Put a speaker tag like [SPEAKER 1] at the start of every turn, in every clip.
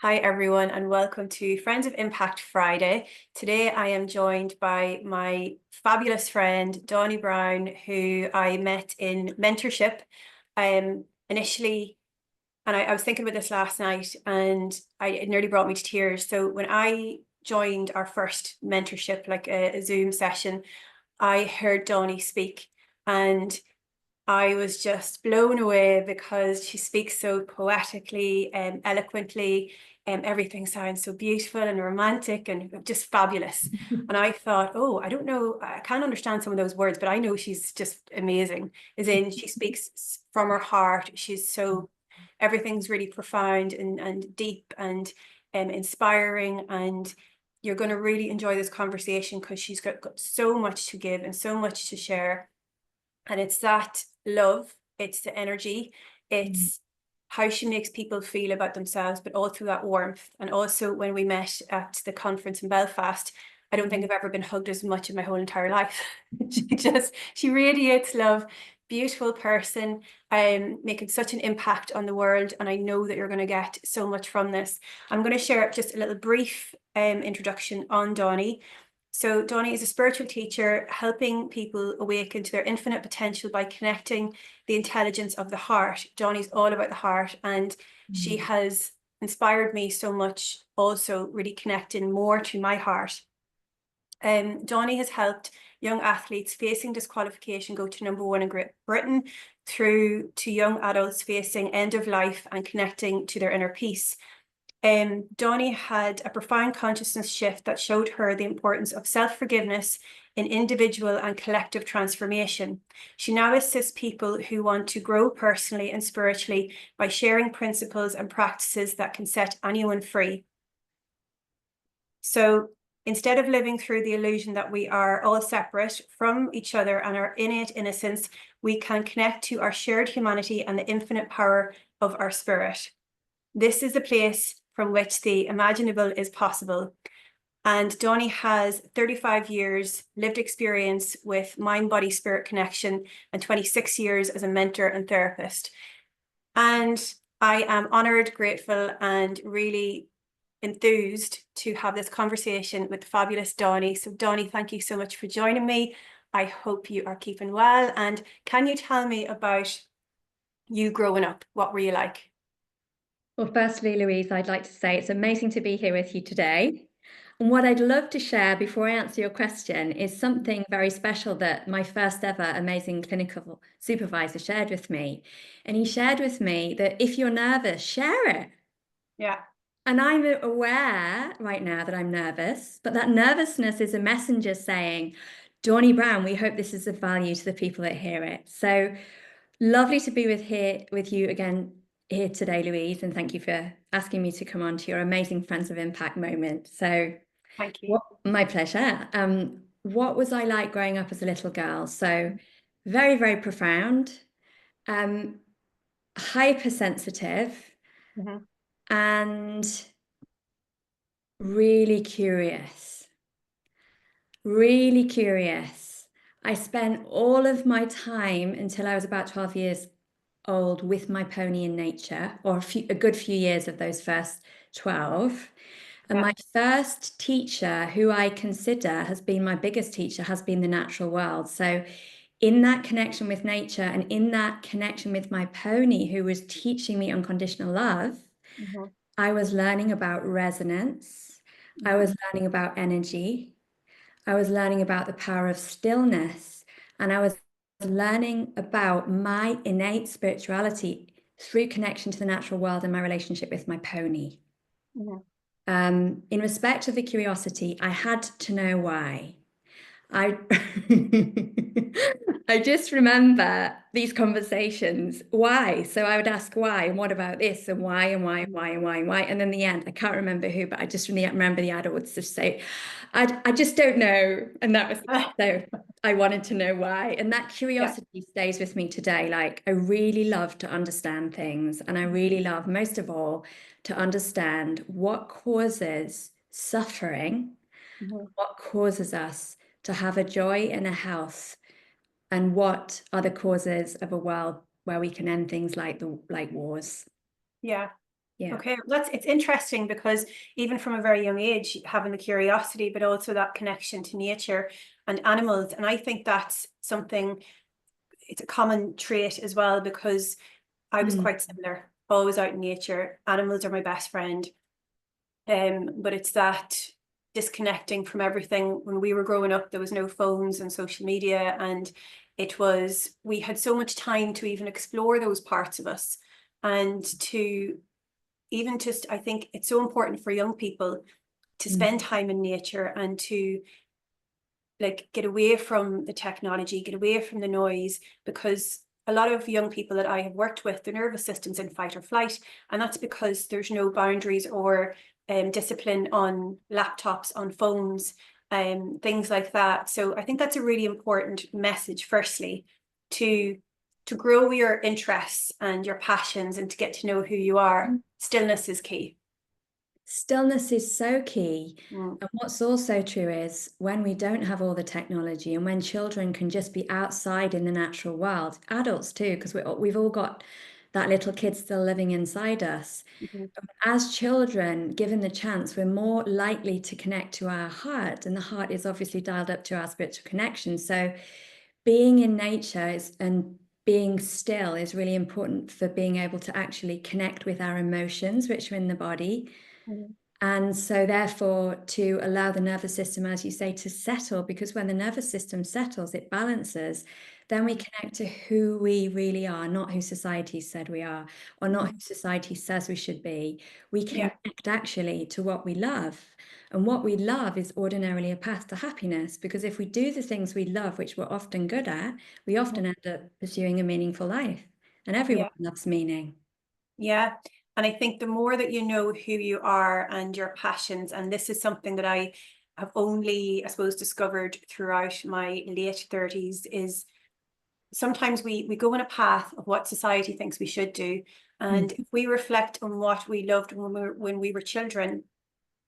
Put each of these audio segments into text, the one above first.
[SPEAKER 1] Hi, everyone, and welcome to Friends of Impact Friday. Today, I am joined by my fabulous friend, Dawnie Brown, who I met in mentorship initially. And I was thinking about this last night, and it nearly brought me to tears. So when I joined our first mentorship, like a Zoom session, I heard Dawnie speak, and I was just blown away because she speaks so poetically and eloquently, and everything sounds so beautiful and romantic and just fabulous. And I thought, oh, I don't know, I can't understand some of those words, but I know she's just amazing. As in, she speaks from her heart. She's so, everything's really profound and deep and inspiring. And you're going to really enjoy this conversation because she's got so much to give and so much to share. And it's that love, it's the energy, it's how she makes people feel about themselves, but all through that warmth. And also when we met at the conference in Belfast, I don't think I've ever been hugged as much in my whole entire life. She radiates love, beautiful person, making such an impact on the world. And I know that you're going to get so much from this. I'm going to share just a little brief introduction on Dawnie. So Dawnie is a spiritual teacher helping people awaken to their infinite potential by connecting the intelligence of the heart. Dawnie's all about the heart, and she has inspired me so much, also really connecting more to my heart. Dawnie has helped young athletes facing disqualification go to #1 in Great Britain, through to young adults facing end of life and connecting to their inner peace. Dawnie had a profound consciousness shift that showed her the importance of self-forgiveness in individual and collective transformation. She now assists people who want to grow personally and spiritually by sharing principles and practices that can set anyone free. So instead of living through the illusion that we are all separate from each other and our innate innocence, we can connect to our shared humanity and the infinite power of our spirit. This is a place from which the imaginable is possible. And Dawnie has 35 years lived experience with mind, body, spirit connection and 26 years as a mentor and therapist. And I am honored, grateful, and really enthused to have this conversation with the fabulous Dawnie. So Dawnie, thank you so much for joining me. I hope you are keeping well. And can you tell me about you growing up? What were you like?
[SPEAKER 2] Well, firstly, Louise, I'd like to say it's amazing to be here with you today. And what I'd love to share before I answer your question is something very special that my first ever amazing clinical supervisor shared with me. And he shared with me that if you're nervous, share it.
[SPEAKER 1] Yeah.
[SPEAKER 2] And I'm aware right now that I'm nervous, but that nervousness is a messenger saying, Dawnie Brown, we hope this is of value to the people that hear it. So lovely to be with you again here today, Louise, and thank you for asking me to come on to your amazing Friends of Impact moment. So,
[SPEAKER 1] Thank you.
[SPEAKER 2] my pleasure. What was I like growing up as a little girl? So, very, very profound, hypersensitive,
[SPEAKER 1] Mhm.
[SPEAKER 2] and really curious. Really curious. I spent all of my time until I was about 12 years old with my pony in nature, or a good few years of those first 12. And
[SPEAKER 1] Yeah.
[SPEAKER 2] my first teacher, who I consider has been my biggest teacher, has been the natural world. So in that connection with nature and in that connection with my pony, who was teaching me unconditional love,
[SPEAKER 1] Mhm.
[SPEAKER 2] I was learning about resonance. I
[SPEAKER 1] Mhm.
[SPEAKER 2] was learning about energy. I was learning about the power of stillness, and I was learning about my innate spirituality through connection to the natural world and my relationship with my pony.
[SPEAKER 1] Mhm.
[SPEAKER 2] In respect of the curiosity, I had to know why. I I just remember these conversations. Why? So I would ask why, and what about this, and why, and why, and why, and why, and why. And then the end, I can't remember who, but I just remember the adults just say, I just don't know. And that was so I wanted to know why. And that
[SPEAKER 1] Yeah.
[SPEAKER 2] curiosity stays with me today. Like I really love to understand things. And I really love, most of all, to understand what causes suffering,
[SPEAKER 1] Mhm.
[SPEAKER 2] what causes us to have a joy and a health, and what are the causes of a world where we can end things like wars.
[SPEAKER 1] Yeah.
[SPEAKER 2] Yeah.
[SPEAKER 1] Okay, it's interesting because even from a very young age, having the curiosity, but also that connection to nature and animals. And I think that's something, it's a common trait as well, because I was
[SPEAKER 2] Mm.
[SPEAKER 1] quite similar, always out in nature. Animals are my best friend. But it's that disconnecting from everything. When we were growing up, there was no phones and social media, and we had so much time to even explore those parts of us, and to even just, I think it's so important for young people to
[SPEAKER 2] Mm.
[SPEAKER 1] spend time in nature and to like get away from the technology, get away from the noise, because a lot of young people that I have worked with, their nervous system's in fight or flight, and that's because there's no boundaries or discipline on laptops, on phones, things like that. So I think that's a really important message, firstly, to grow your interests and your passions and to get to know who you are. Stillness is key.
[SPEAKER 2] Stillness is so key.
[SPEAKER 1] Mm.
[SPEAKER 2] And what's also true is when we don't have all the technology and when children can just be outside in the natural world, adults too, because we've all got that little kid still living inside us.
[SPEAKER 1] Mhm.
[SPEAKER 2] As children, given the chance, we're more likely to connect to our heart, and the heart is obviously dialed up to our spiritual connection. So being in nature and being still is really important for being able to actually connect with our emotions, which are in the body.
[SPEAKER 1] Mhm.
[SPEAKER 2] And so, therefore, to allow the nervous system, as you say, to settle, because when the nervous system settles, it balances, then we connect to who we really are, not who society said we are, or not who society says we should be. We
[SPEAKER 1] Yeah.
[SPEAKER 2] connect actually to what we love. And what we love is ordinarily a path to happiness, because if we do the things we love, which we're often good at, we often end up pursuing a meaningful life. And everyone
[SPEAKER 1] Yeah.
[SPEAKER 2] loves meaning.
[SPEAKER 1] Yeah. And I think the more that you know who you are and your passions, and this is something that I have only, I suppose, discovered throughout my late 30s, is sometimes we go on a path of what society thinks we should do.
[SPEAKER 2] Mm.
[SPEAKER 1] And if we reflect on what we loved when we were children,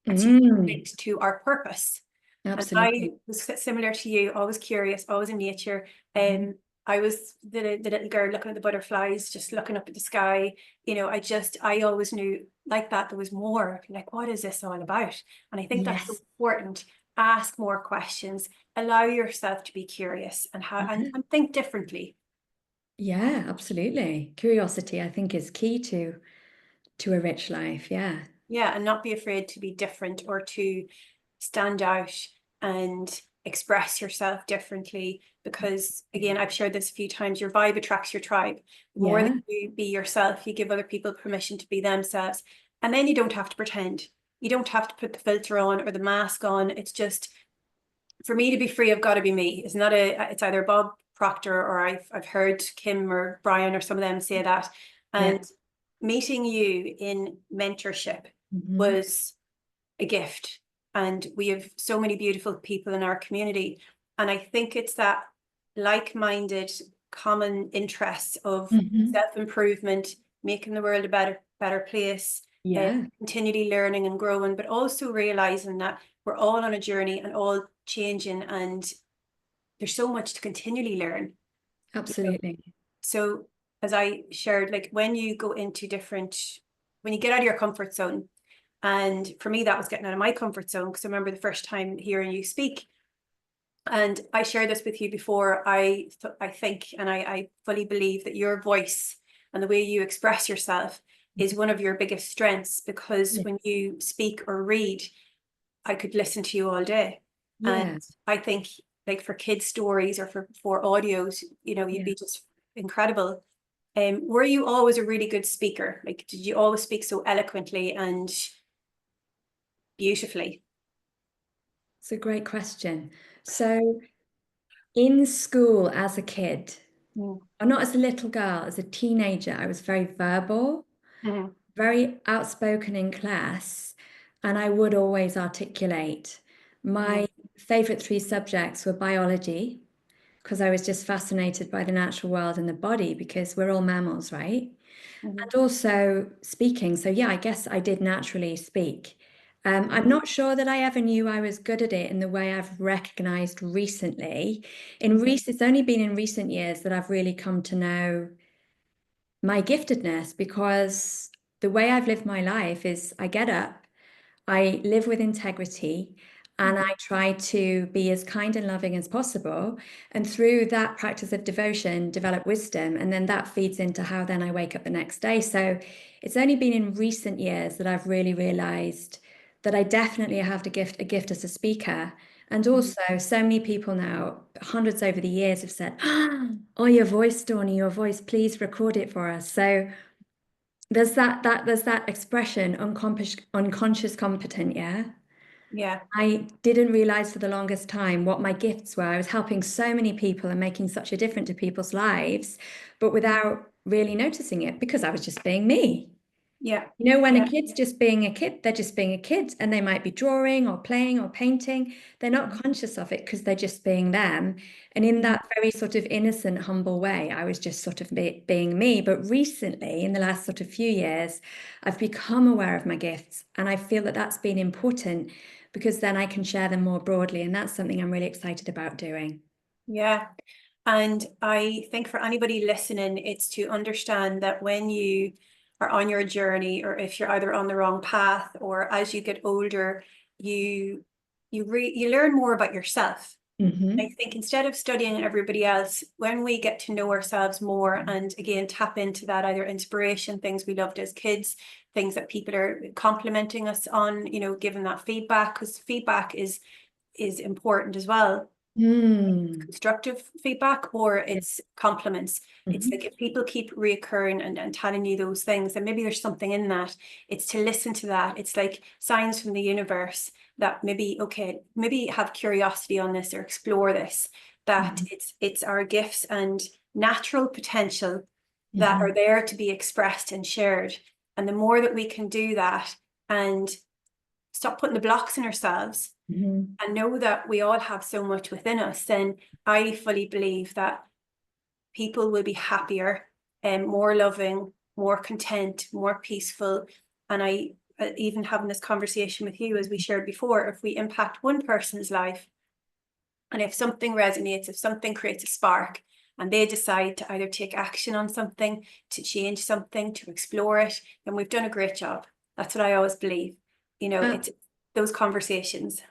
[SPEAKER 1] it's
[SPEAKER 2] Mm,
[SPEAKER 1] linked to our purpose. And I
[SPEAKER 2] absolutely.
[SPEAKER 1] was similar to you, always curious, always in nature.
[SPEAKER 2] Mhm.
[SPEAKER 1] I was the little girl looking at the butterflies, just looking up at the sky. I always knew like that there was more. Like, what is this all about? And I think that's so
[SPEAKER 2] Yes.
[SPEAKER 1] important. Ask more questions, allow yourself to be curious and
[SPEAKER 2] Yeah.
[SPEAKER 1] and think differently.
[SPEAKER 2] Yeah, absolutely. Curiosity, I think, is key to a rich life. Yeah.
[SPEAKER 1] Yeah, and not be afraid to be different or to stand out and express yourself differently. Because again, I've shared this a few times, your vibe attracts your tribe. The more that
[SPEAKER 2] Yeah.
[SPEAKER 1] you be yourself, you give other people permission to be themselves. And then you don't have to pretend. You don't have to put the filter on or the mask on. It's just, for me to be free, I've got to be me. It's either Bob Proctor, or I've heard Kim or Brian or some of them say that.
[SPEAKER 2] Yeah.
[SPEAKER 1] And meeting you in mentorship
[SPEAKER 2] Hmm.
[SPEAKER 1] was a gift. And we have so many beautiful people in our community. And I think it's that like-minded common interests of
[SPEAKER 2] Hmm.
[SPEAKER 1] self-improvement, making the world a better place,
[SPEAKER 2] Yeah,
[SPEAKER 1] continually learning and growing, but also realizing that we're all on a journey and all changing, and there's so much to continually learn. You know?
[SPEAKER 2] absolutely.
[SPEAKER 1] So as I shared, like when you get out of your comfort zone, and for me, that was getting out of my comfort zone, because I remember the first time hearing you speak. And I shared this with you before. I think, and I fully believe that your voice and the way you express yourself is one of your biggest strengths, because
[SPEAKER 2] Yeah.
[SPEAKER 1] when you speak or read, I could listen to you all day. And
[SPEAKER 2] Yeah.
[SPEAKER 1] I think, like for kids' stories or for audios, you'd
[SPEAKER 2] Yeah.
[SPEAKER 1] be just incredible. Were you always a really good speaker? Like, did you always speak so eloquently and beautifully?
[SPEAKER 2] It's a great question. So, in school as a kid,
[SPEAKER 1] Mm.
[SPEAKER 2] or not as a little girl, as a teenager, I was very verbal,
[SPEAKER 1] Mhm.
[SPEAKER 2] very outspoken in class, and I would always articulate.
[SPEAKER 1] Mhm.
[SPEAKER 2] My favorite three subjects were biology, because I was just fascinated by the natural world and the body, because we're all mammals, right?
[SPEAKER 1] Mhm.
[SPEAKER 2] And also speaking. So, yeah, I guess I did naturally speak. I'm not sure that I ever knew I was good at it in the way I've recognized recently. It's only been in recent years that I've really come to know my giftedness, because the way I've lived my life is I get up, I live with integrity, and I try to be as kind and loving as possible. And through that practice of devotion, develop wisdom. And then that feeds into how then I wake up the next day. So it's only been in recent years that I've really realized that I definitely have a gift as a speaker. And also, so many people now, hundreds over the years, have said, "Oh, your voice, Dawney, your voice, please record it for us." So there's that expression, unconscious competent, yeah.
[SPEAKER 1] Yeah.
[SPEAKER 2] I didn't realize for the longest time what my gifts were. I was helping so many people and making such a difference to people's lives, but without really noticing it because I was just being me.
[SPEAKER 1] Yeah.
[SPEAKER 2] You know, when a
[SPEAKER 1] Yeah.
[SPEAKER 2] kid's just being a kid, they're just being a kid and they might be drawing or playing or painting. They're not conscious of it because they're just being them. And in that very sort of innocent, humble way, I was just sort of being me. But recently, in the last sort of few years, I've become aware of my gifts. And I feel that that's been important because then I can share them more broadly. And that's something I'm really excited about doing.
[SPEAKER 1] Yeah. And I think for anybody listening, it's to understand that when you are on your journey, or if you're either on the wrong path, or as you get older, you you learn more about yourself. I
[SPEAKER 2] Mm-hmm.
[SPEAKER 1] think instead of studying everybody else, when we get to know ourselves more and again tap into that either inspiration, things we loved as kids, things that people are complimenting us on, giving that feedback, because feedback is important as well.
[SPEAKER 2] Mm.
[SPEAKER 1] Constructive feedback or
[SPEAKER 2] Yeah.
[SPEAKER 1] it's compliments. It's
[SPEAKER 2] Mm-hmm.
[SPEAKER 1] like if people keep reoccurring and telling you those things, then maybe there's something in that. It's to listen to that. It's like signs from the universe that maybe, okay, maybe have curiosity on this or explore this, that
[SPEAKER 2] Mm-hmm.
[SPEAKER 1] it's our gifts and natural potential that
[SPEAKER 2] Mm-hmm.
[SPEAKER 1] are there to be expressed and shared. And the more that we can do that and stop putting the blocks in ourselves
[SPEAKER 2] Mm-hmm.
[SPEAKER 1] and know that we all have so much within us, then I fully believe that people will be happier and more loving, more content, more peaceful. And I even having this conversation with you, as we shared before, if we impact one person's life, and if something resonates, if something creates a spark, and they decide to either take action on something, to change something, to explore it, then we've done a great job. That's what I always believe. It's those conversations.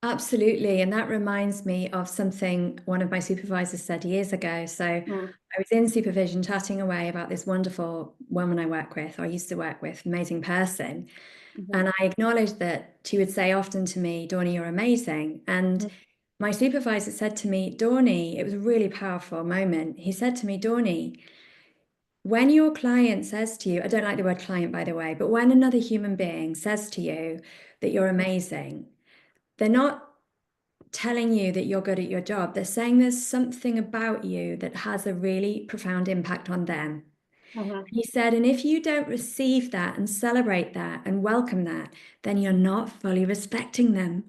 [SPEAKER 2] Absolutely. And that reminds me of something one of my supervisors said years ago. So
[SPEAKER 1] Mm,
[SPEAKER 2] I was in supervision chatting away about this wonderful woman I work with, or I used to work with, amazing person.
[SPEAKER 1] mhm,
[SPEAKER 2] And I acknowledged that she would say often to me, Dawney, you're amazing. And
[SPEAKER 1] mhm,
[SPEAKER 2] my supervisor said to me, Dawney, it was a really powerful moment. He said to me, Dawney, when your client says to you, I don't like the word client, by the way, but when another human being says to you that you're amazing, they're not telling you that you're good at your job. They're saying there's something about you that has a really profound impact on them.
[SPEAKER 1] mhm.
[SPEAKER 2] He said, and if you don't receive that and celebrate that and welcome that, then you're not fully respecting them.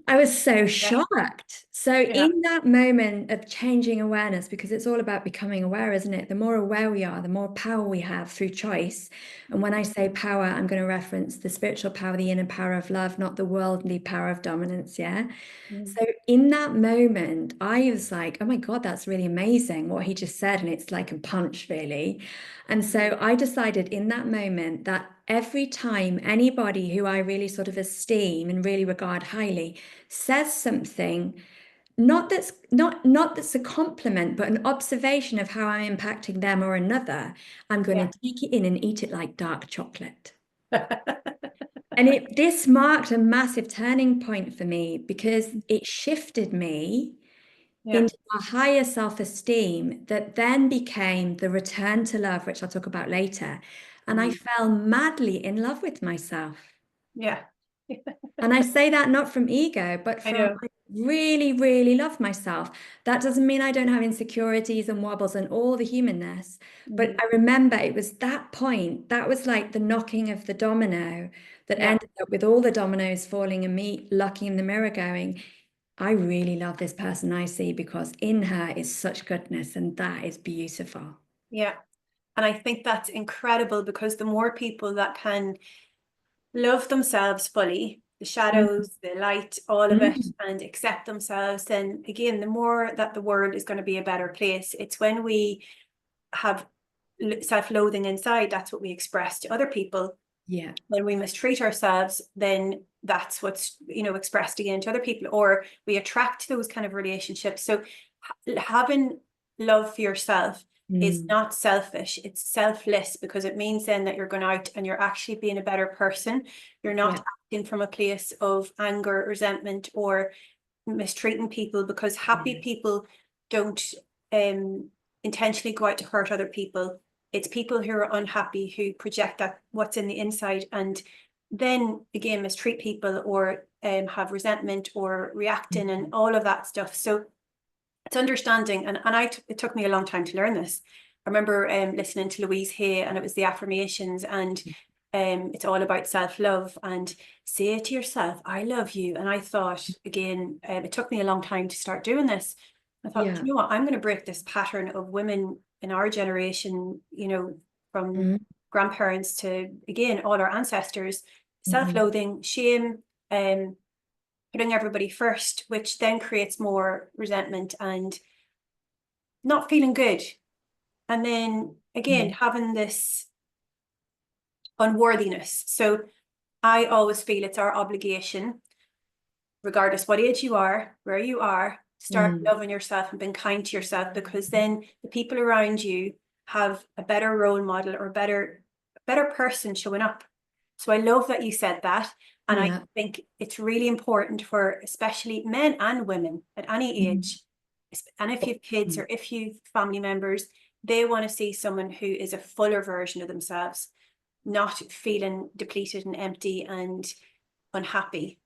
[SPEAKER 2] I was so
[SPEAKER 1] Yeah,
[SPEAKER 2] shocked. So,
[SPEAKER 1] yeah.
[SPEAKER 2] in that moment of changing awareness, because it's all about becoming aware, isn't it? The more aware we are, the more power we have through choice. And when I say power, I'm going to reference the spiritual power, the inner power of love, not the worldly power of dominance. Yeah.
[SPEAKER 1] Mm,
[SPEAKER 2] So in that moment, I was like, oh my God, that's really amazing what he just said. And it's like a punch, really. And so I decided in that moment that every time anybody who I really sort of esteem and really regard highly says something, not that's a compliment, but an observation of how I'm impacting them or another, I'm going
[SPEAKER 1] yeah.
[SPEAKER 2] to take it in and eat it like dark chocolate. And this marked a massive turning point for me because it shifted me
[SPEAKER 1] Yeah.
[SPEAKER 2] into a higher self-esteem that then became the return to love, which I'll talk about later. And I
[SPEAKER 1] Mhm.
[SPEAKER 2] fell madly in love with myself.
[SPEAKER 1] Yeah.
[SPEAKER 2] And I say that not from ego, but
[SPEAKER 1] I
[SPEAKER 2] from
[SPEAKER 1] know.
[SPEAKER 2] I really, really love myself. That doesn't mean I don't have insecurities and wobbles and all the humanness. But
[SPEAKER 1] Mhm.
[SPEAKER 2] I remember it was that point, that was like the knocking of the domino that
[SPEAKER 1] Yeah.
[SPEAKER 2] ended up with all the dominoes falling and me looking in the mirror going, I really love this person I see because in her is such goodness and that is beautiful.
[SPEAKER 1] Yeah. And I think that's incredible because the more people that can love themselves fully, the
[SPEAKER 2] Mm,
[SPEAKER 1] shadows, the light, all of it,
[SPEAKER 2] mm,
[SPEAKER 1] and accept themselves, then again, the more that the world is going to be a better place. It's when we have self-loathing inside, that's what we express to other people.
[SPEAKER 2] Yeah.
[SPEAKER 1] When we mistreat ourselves, then that's what's, expressed again to other people, or we attract those kind of relationships. So having love for yourself is
[SPEAKER 2] Mm.
[SPEAKER 1] not selfish, it's selfless, because it means then that you're going out and you're actually being a better person. You're not
[SPEAKER 2] Yeah.
[SPEAKER 1] acting from a place of anger, resentment, or mistreating people, because happy people don't intentionally go out to hurt other people. It's people who are unhappy who project that what's in the inside, and then again mistreat people, or have resentment, or reacting, and all of that stuff. So it's understanding, and it took me a long time to learn this. I remember listening to Louise Hay, and it was the affirmations, and it's all about self-love, and say it to yourself, I love you. And I thought, again, it took me a long time to start doing this. I thought,
[SPEAKER 2] Yeah.
[SPEAKER 1] you know what, I'm going to break this pattern of women in our generation, from grandparents to, again, all our ancestors, self-loathing, shame, putting everybody first, which then creates more resentment and not feeling good. And then again, having this unworthiness. So I always feel it's our obligation, regardless what age you are, where you are, start loving yourself and being kind to yourself, because then the people around you have a better role model, or better person showing up. So I love that you said that. And I think it's really important for especially men and women at any age. And if you have kids, or if you've family members, they want to see someone who is a fuller version of themselves, not feeling depleted and empty and unhappy.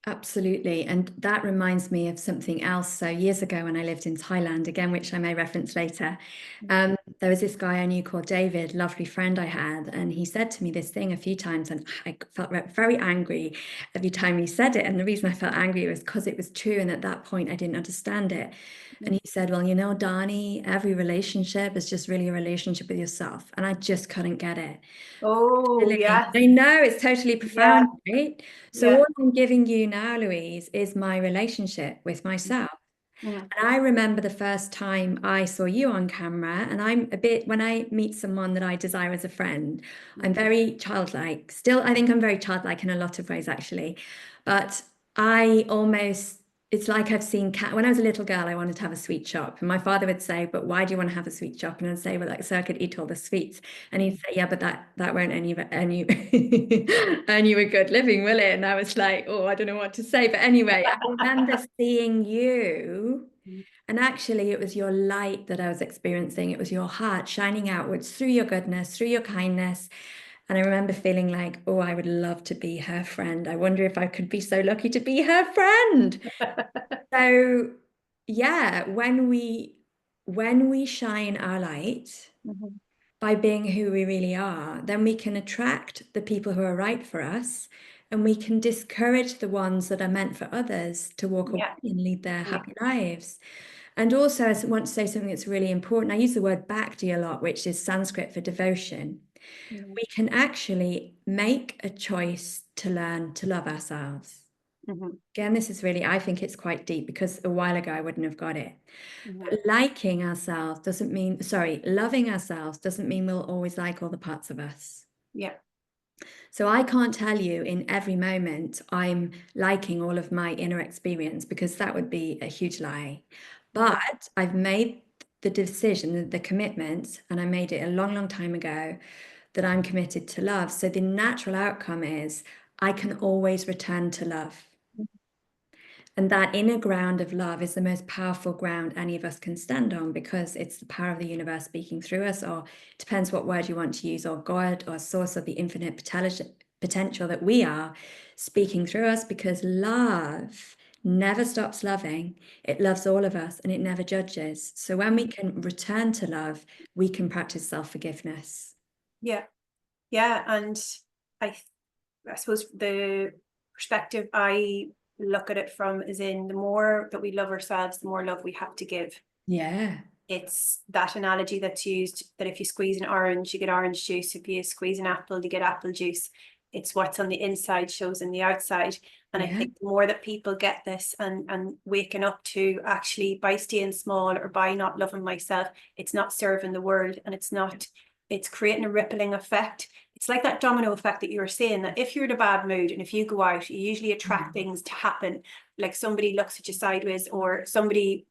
[SPEAKER 2] Absolutely. And that reminds me of something else. So years ago when I lived in Thailand, again, which I may reference later, there was this guy I knew called David, lovely friend I had, and he said to me this thing a few times, and I felt very angry every time he said it. And the reason I felt angry was because it was true. And at that point, I didn't understand it. And he said, well, Dani, every relationship is just really a relationship with yourself. And I just couldn't get it.
[SPEAKER 1] Oh, yes.
[SPEAKER 2] I know it's totally
[SPEAKER 1] Yeah.
[SPEAKER 2] profound, right? So
[SPEAKER 1] Yeah.
[SPEAKER 2] what I'm giving you now, Louise, is my relationship with myself.
[SPEAKER 1] Mm.
[SPEAKER 2] And I remember the first time I saw you on camera, and I'm a bit, when I meet someone that I desire as a friend, I'm very childlike. Still, I think I'm very childlike in a lot of ways, actually. But it's like I've seen when I was a little girl, I wanted to have a sweet shop. And my father would say, but why do you want to have a sweet shop? And I'd say, well, like, so I could eat all the sweets. And he'd say, yeah, but that won't earn you earn you a good living, will it? And I was like, oh, I don't know what to say. But anyway, I remember seeing you. And actually, it was your light that I was experiencing. It was your heart shining outwards through your goodness, through your kindness. And I remember feeling like, oh, I would love to be her friend. I wonder if I could be so lucky to be her friend. So, yeah, when we shine our light by being who we really are, then we can attract the people who are right for us, and we can discourage the ones that are meant for others to walk away and lead their happy lives. And also, I want to say something that's really important. I use the word bhakti a lot, which is Sanskrit for devotion. We can actually make a choice to learn to love ourselves. Again, this is really, I think it's quite deep, because a while ago I wouldn't have got it. But loving ourselves doesn't mean we'll always like all the parts of us.
[SPEAKER 1] Yeah.
[SPEAKER 2] So I can't tell you in every moment I'm liking all of my inner experience, because that would be a huge lie. But I've made the decision, the commitment, and I made it a long, long time ago, that I'm committed to love. So the natural outcome is I can always return to love. And that inner ground of love is the most powerful ground any of us can stand on, because it's the power of the universe speaking through us, or it depends what word you want to use, or God, or source of the infinite potential that we are speaking through us, because love never stops loving. It loves all of us, and it never judges. So when we can return to love, we can practice self-forgiveness.
[SPEAKER 1] Yeah. Yeah. And I suppose the perspective I look at it from is, in the more that we love ourselves, the more love we have to give.
[SPEAKER 2] Yeah.
[SPEAKER 1] It's that analogy that's used, that if you squeeze an orange, you get orange juice. If you squeeze an apple, you get apple juice. It's what's on the inside shows in the outside. And I think the more that people get this, and waking up to, actually, by staying small or by not loving myself, it's not serving the world, and it's not it's creating a rippling effect. It's like that domino effect that you were saying, that if you're in a bad mood and if you go out, you usually attract things to happen. Like somebody looks at you sideways, or somebody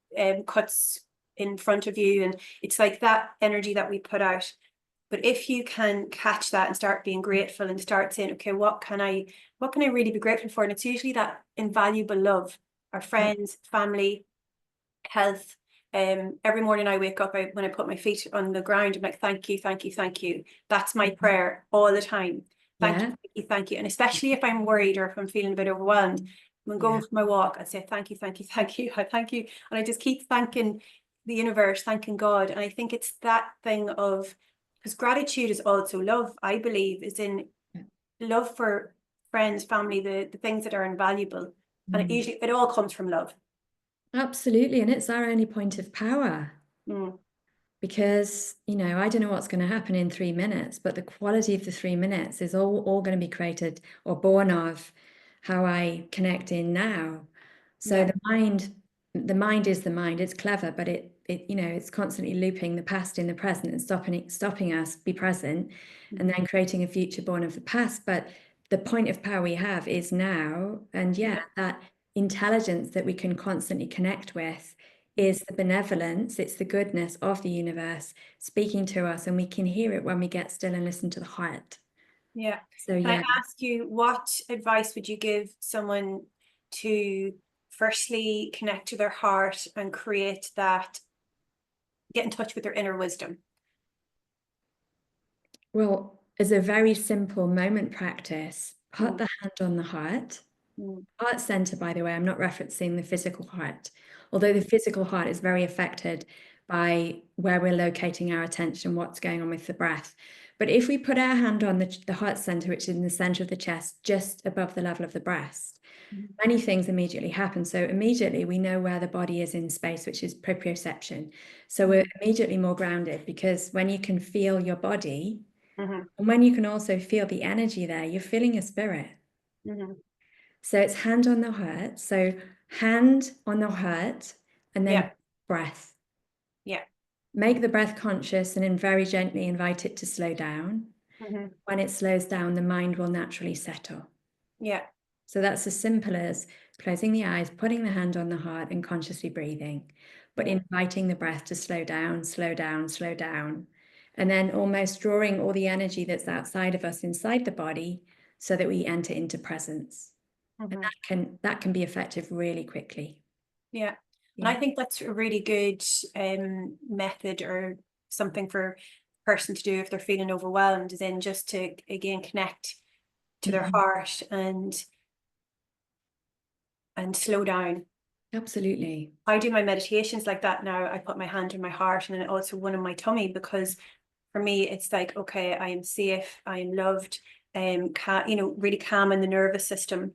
[SPEAKER 1] cuts in front of you, and it's like that energy that we put out. But if you can catch that and start being grateful and start saying, okay, what can I really be grateful for? And it's usually that invaluable love, our friends, family, health. Every morning I wake up, when I put my feet on the ground, I'm like, thank you, thank you, thank you. That's my prayer all the time. Thank you, thank you, thank you. And especially if I'm worried or if I'm feeling a bit overwhelmed, when going for my walk, I say, thank you, thank you, thank you. I thank you. And I just keep thanking the universe, thanking God. And I think it's that thing of, because gratitude is also love, I believe, is in love for friends, family, the things that are invaluable. And it all comes from love.
[SPEAKER 2] Absolutely. And it's our only point of power. Because, you know, I don't know what's going to happen in 3 minutes, but the quality of the 3 minutes is all going to be created or born of how I connect in now. So the mind is the mind. It's clever, but it you know, it's constantly looping the past in the present and stopping us be present, and then creating a future born of the past. But the point of power we have is now, and that intelligence that we can constantly connect with is the benevolence, it's the goodness of the universe speaking to us, and we can hear it when we get still and listen to the heart.
[SPEAKER 1] Yeah.
[SPEAKER 2] So
[SPEAKER 1] Can I ask you, what advice would you give someone to firstly connect to their heart and create that, get in touch with their inner wisdom?
[SPEAKER 2] well, as a very simple moment practice, put the hand on the heart. Heart center, by the way, I'm not referencing the physical heart, although the physical heart is very affected by where we're locating our attention, what's going on with the breath. But if we put our hand on the heart center, which is in the center of the chest, just above the level of the breast, many things immediately happen. So immediately we know where the body is in space, which is proprioception. So we're immediately more grounded, because when you can feel your body, and when you can also feel the energy there, you're feeling your spirit. So it's hand on the heart. So hand on the heart, and then breath. Make the breath conscious, and then very gently invite it to slow down. When it slows down, the mind will naturally settle. So that's as simple as closing the eyes, putting the hand on the heart, and consciously breathing, but inviting the breath to slow down, slow down, slow down. And then almost drawing all the energy that's outside of us inside the body, so that we enter into presence. And that can be effective really quickly.
[SPEAKER 1] And I think that's a really good method, or something for a person to do if they're feeling overwhelmed, is in just to, again, connect to their heart and slow down.
[SPEAKER 2] Absolutely.
[SPEAKER 1] I do my meditations like that now. I put my hand on my heart, and then also one on my tummy, because for me it's like, okay, I am safe, I am loved, really calming the nervous system,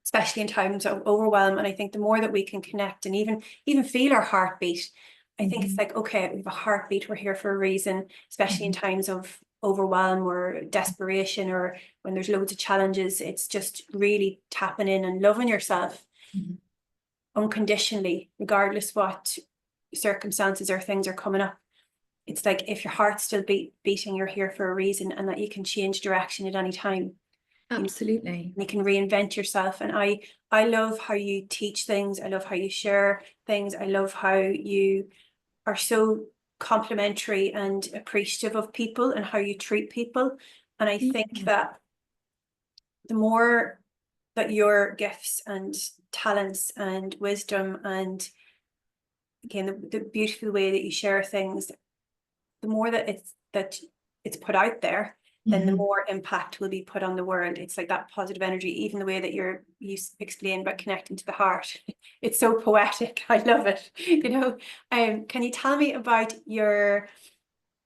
[SPEAKER 1] especially in times of overwhelm. And I think the more that we can connect and even feel our heartbeat, I think it's like, okay, we have a heartbeat, we're here for a reason, especially in times of overwhelm or desperation, or when there's loads of challenges. It's just really tapping in and loving yourself unconditionally, regardless what circumstances or things are coming up. It's like, if your heart's still beating, you're here for a reason, and that you can change direction at any time.
[SPEAKER 2] Absolutely.
[SPEAKER 1] You can reinvent yourself. And I love how you teach things. I love how you share things. I love how you are so complimentary and appreciative of people and how you treat people. And I think that the more that your gifts and talents and wisdom, and again, the beautiful way that you share things, the more that it's put out there, then the more impact will be put on the world. It's like that positive energy, even the way that you explained about connecting to the heart. It's so poetic. I love it. Can you tell me about your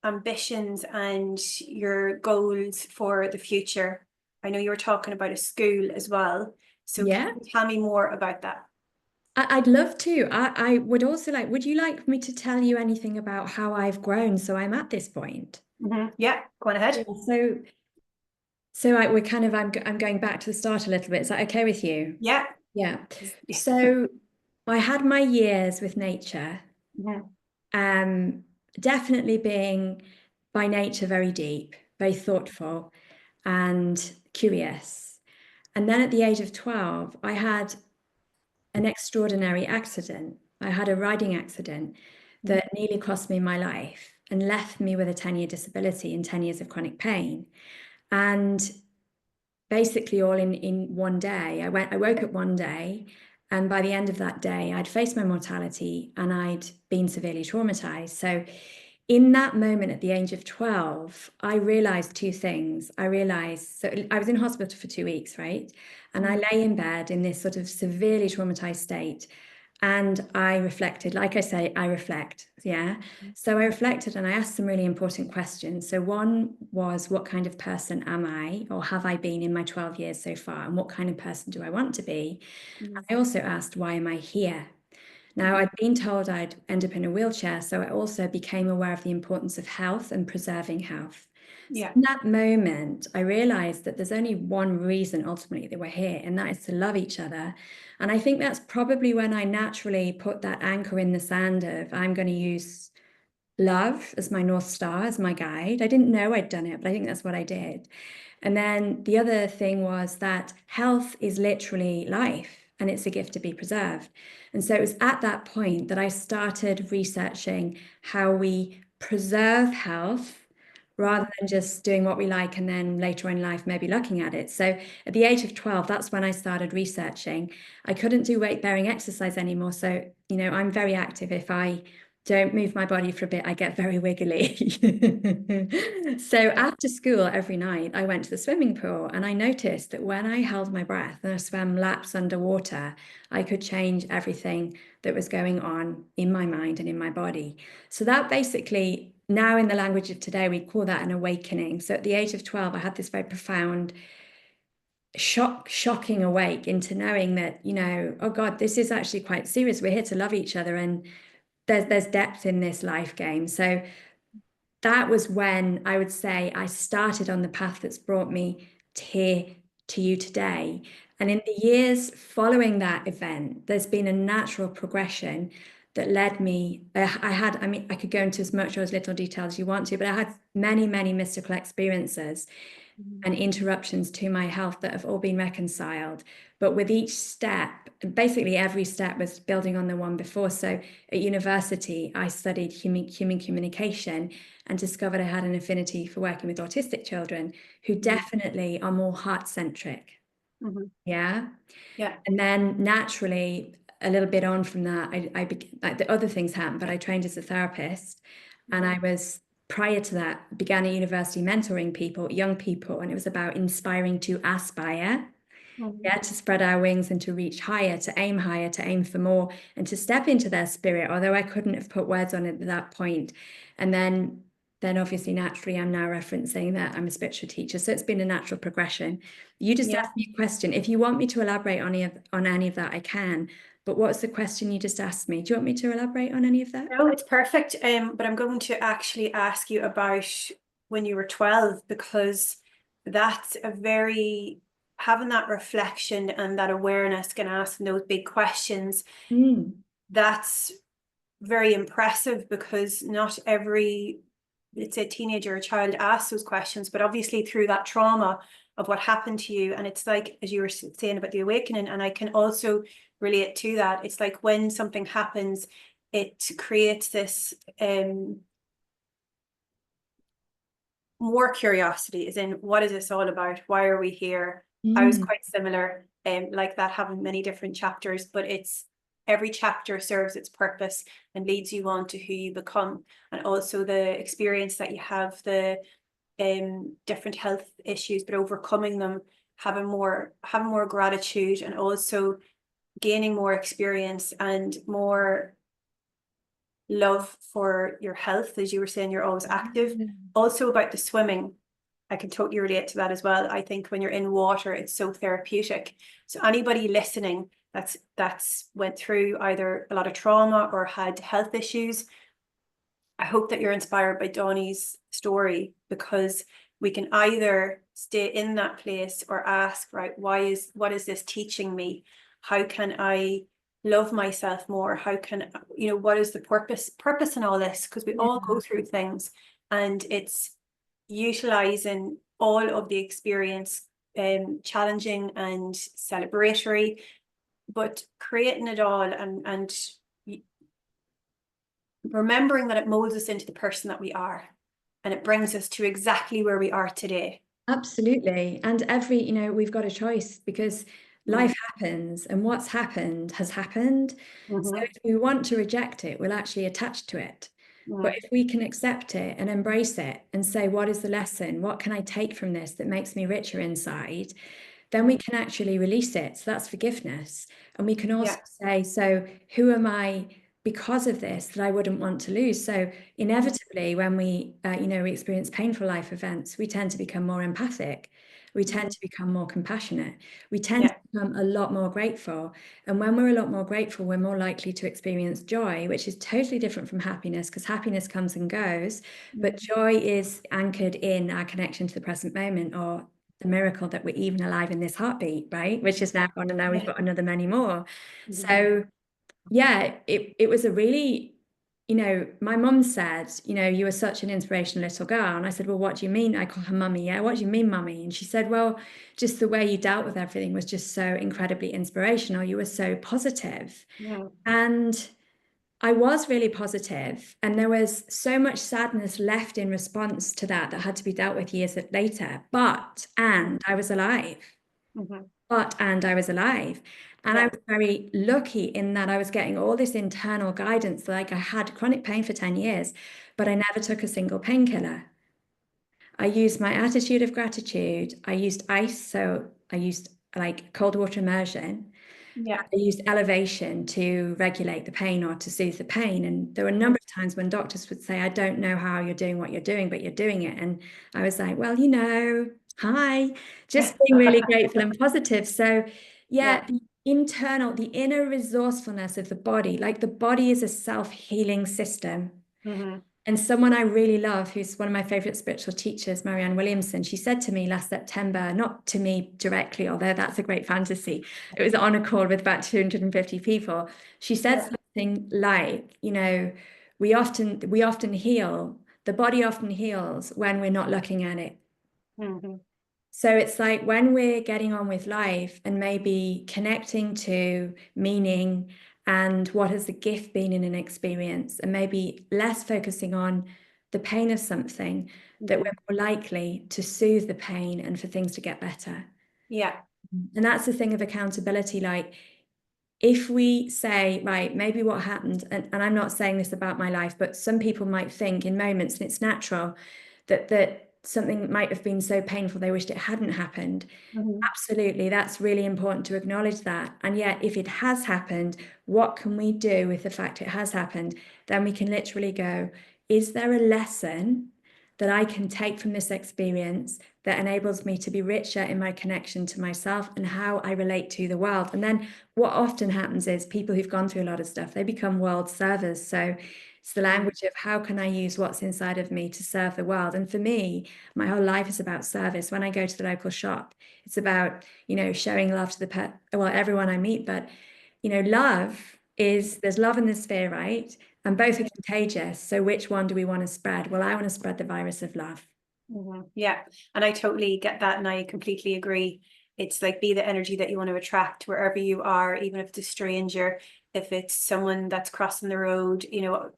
[SPEAKER 1] ambitions and your goals for the future? I know you were talking about a school as well. So can you tell me more about that?
[SPEAKER 2] I'd love to. I would also like, would you like me to tell you anything about how I've grown so I'm at this point?
[SPEAKER 1] Yeah, go on ahead.
[SPEAKER 2] I'm going back to the start a little bit. Is that okay with you?
[SPEAKER 1] Yeah.
[SPEAKER 2] Yeah. So I had my years with nature, definitely being by nature very deep, very thoughtful and curious. And then at the age of 12, I had an extraordinary accident. I had a riding accident that nearly cost me my life and left me with a 10-year disability and 10 years of chronic pain. And basically all in one day. I woke up one day, and by the end of that day, I'd faced my mortality and I'd been severely traumatized. So in that moment at the age of 12, I realized two things. So I was in hospital for 2 weeks, right? And I lay in bed in this sort of severely traumatized state. And I reflected, like I say, I reflect. Yeah. So I reflected and I asked some really important questions. So one was, what kind of person am I, or have I been in my 12 years so far? And what kind of person do I want to be? I also asked, why am I here? Now, I'd been told I'd end up in a wheelchair, so I also became aware of the importance of health and preserving health. So in that moment, I realized that there's only one reason ultimately that we're here, and that is to love each other. And I think that's probably when I naturally put that anchor in the sand of, I'm going to use love as my North Star, as my guide. I didn't know I'd done it, but I think that's what I did. And then the other thing was that health is literally life and it's a gift to be preserved. And so it was at that point that I started researching how we preserve health rather than just doing what we like and then later in life maybe looking at it. So at the age of 12, that's when I started researching. I couldn't do weight-bearing exercise anymore. So, I'm very active. If I don't move my body for a bit, I get very wiggly. So after school every night, I went to the swimming pool and I noticed that when I held my breath and I swam laps underwater, I could change everything that was going on in my mind and in my body. So that basically, now in the language of today, we call that an awakening. So at the age of 12, I had this very profound shocking awake into knowing that, oh God, this is actually quite serious. We're here to love each other, and there's depth in this life game. So that was when I would say I started on the path that's brought me here to you today. And in the years following that event, there's been a natural progression that led me. I could go into as much or as little detail as you want to, but I had many, many mystical experiences and interruptions to my health that have all been reconciled. But with each step, basically every step was building on the one before. So at university, I studied human communication and discovered I had an affinity for working with autistic children who definitely are more heart-centric. Yeah. And then naturally, a little bit on from that, the other things happened, but I trained as a therapist, and I was, prior to that, began at university mentoring people, young people, and it was about inspiring to aspire, to spread our wings and to reach higher, to aim for more, and to step into their spirit, although I couldn't have put words on it at that point. And then obviously naturally I'm now referencing that I'm a spiritual teacher. So it's been a natural progression. You just asked me a question. If you want me to elaborate on any of that, I can. But what's the question you just asked me? Do you want me to elaborate on any of that?
[SPEAKER 1] No, it's perfect. But I'm going to actually ask you about when you were 12, because that's having that reflection and that awareness and asking those big questions. That's very impressive, because not every, let's say, teenager or child asks those questions, but obviously through that trauma of what happened to you. And it's like, as you were saying about the awakening, and I can also relate to that. It's like when something happens, it creates this more curiosity, as in, what is this all about? Why are we here? I was quite similar, like that, having many different chapters, but every chapter serves its purpose and leads you on to who you become. And also the experience that you have, the different health issues, but overcoming them, having more gratitude, and also gaining more experience and more love for your health. As you were saying, you're always active. Also about the swimming, I can totally relate to that as well. I think when you're in water, it's so therapeutic. So anybody listening that's went through either a lot of trauma or had health issues, I hope that you're inspired by Donnie's story, because we can either stay in that place or ask, right, what is this teaching me? How can I love myself more? How can, what is the purpose in all this? Because we all go through things, and it's utilizing all of the experience, challenging and celebratory, but creating it all and remembering that it molds us into the person that we are, and it brings us to exactly where we are today.
[SPEAKER 2] Absolutely. And we've got a choice because life happens and what's happened has happened. So
[SPEAKER 1] Mm-hmm.
[SPEAKER 2] if we want to reject it, we'll actually attach to it. But
[SPEAKER 1] Mm-hmm.
[SPEAKER 2] if we can accept it and embrace it and say, what is the lesson? What can I take from this that makes me richer inside? Then we can actually release it. So that's forgiveness. And we can also say, so who am I because of this that I wouldn't want to lose? So inevitably, when we experience painful life events, we tend to become more empathic. We tend to become more compassionate. We tend to become a lot more grateful. And when we're a lot more grateful, we're more likely to experience joy, which is totally different from happiness, because happiness comes and goes. But joy is anchored in our connection to the present moment, or the miracle that we're even alive in this heartbeat, right? Which is now gone, and now we've got another many more. So yeah, it was a really, my mum said, you were such an inspirational little girl. And I said, well, what do you mean? I call her mummy. Yeah, what do you mean, mummy? And she said, well, just the way you dealt with everything was just so incredibly inspirational. You were so positive. And I was really positive, and there was so much sadness left in response to that had to be dealt with years later. And I was alive. And I was alive. And I was very lucky in that I was getting all this internal guidance. Like, I had chronic pain for 10 years, but I never took a single painkiller. I used my attitude of gratitude. I used ice. So I used like cold water immersion. I used elevation to regulate the pain or to soothe the pain. And there were a number of times when doctors would say, I don't know how you're doing what you're doing, but you're doing it. And I was like, well, hi, just being really grateful and positive. So yeah, the inner resourcefulness of the body, like the body is a self-healing system. And someone I really love, who's one of my favorite spiritual teachers, Marianne Williamson, she said to me last September, not to me directly, although that's a great fantasy. It was on a call with about 250 people. She said something like, we often heal, the body often heals when we're not looking at it. So it's like when we're getting on with life and maybe connecting to meaning and what has the gift been in an experience, and maybe less focusing on the pain of something, that we're more likely to soothe the pain and for things to get better. And that's the thing of accountability. Like, if we say, right, maybe what happened, and I'm not saying this about my life, but some people might think in moments, and it's natural, that something might have been so painful they wished it hadn't happened. Absolutely, that's really important to acknowledge that. And yet, if it has happened, what can we do with the fact it has happened? Then we can literally go, is there a lesson that I can take from this experience that enables me to be richer in my connection to myself and how I relate to the world? And then what often happens is people who've gone through a lot of stuff, they become world servers. So it's the language of how can I use what's inside of me to serve the world? And for me, my whole life is about service. When I go to the local shop, it's about, showing love to everyone I meet. But, there's love in the sphere, right? And both are contagious. So which one do we want to spread? Well, I want to spread the virus of love.
[SPEAKER 1] Yeah, and I totally get that, and I completely agree. It's like, be the energy that you want to attract wherever you are, even if it's a stranger, if it's someone that's crossing the road.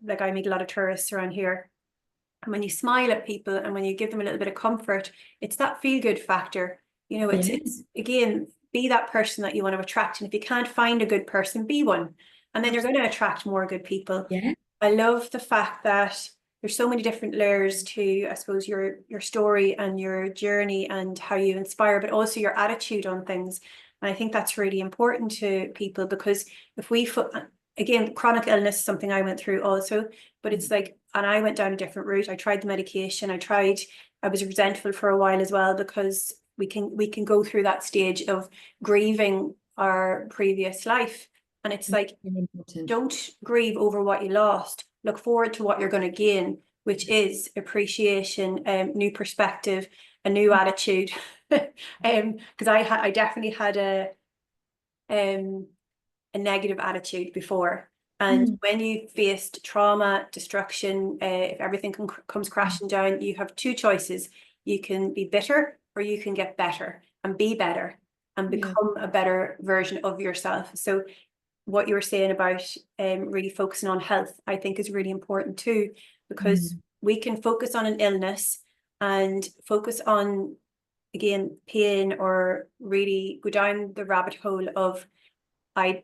[SPEAKER 1] Like, I meet a lot of tourists around here, and when you smile at people and when you give them a little bit of comfort, it's that feel good factor. It's again, be that person that you want to attract. And if you can't find a good person, be one, and then you're going to attract more good people. I love the fact that there's so many different layers to, I suppose, your story and your journey and how you inspire, but also your attitude on things. And I think that's really important to people, because if we, again, chronic illness is something I went through also, but it's like, and I went down a different route. I tried the medication. I was resentful for a while as well, because we can go through that stage of grieving our previous life. And it's like, don't grieve over what you lost. Look forward to what you're going to gain, which is appreciation, new perspective, a new attitude. Because I definitely had a negative attitude before, And when you faced trauma, destruction, if everything comes crashing down, you have two choices. You can be bitter, or you can get better and be better and become a better version of yourself. So what you were saying about really focusing on health, I think is really important too, because we can focus on an illness and focus on, again, pain, or really go down the rabbit hole of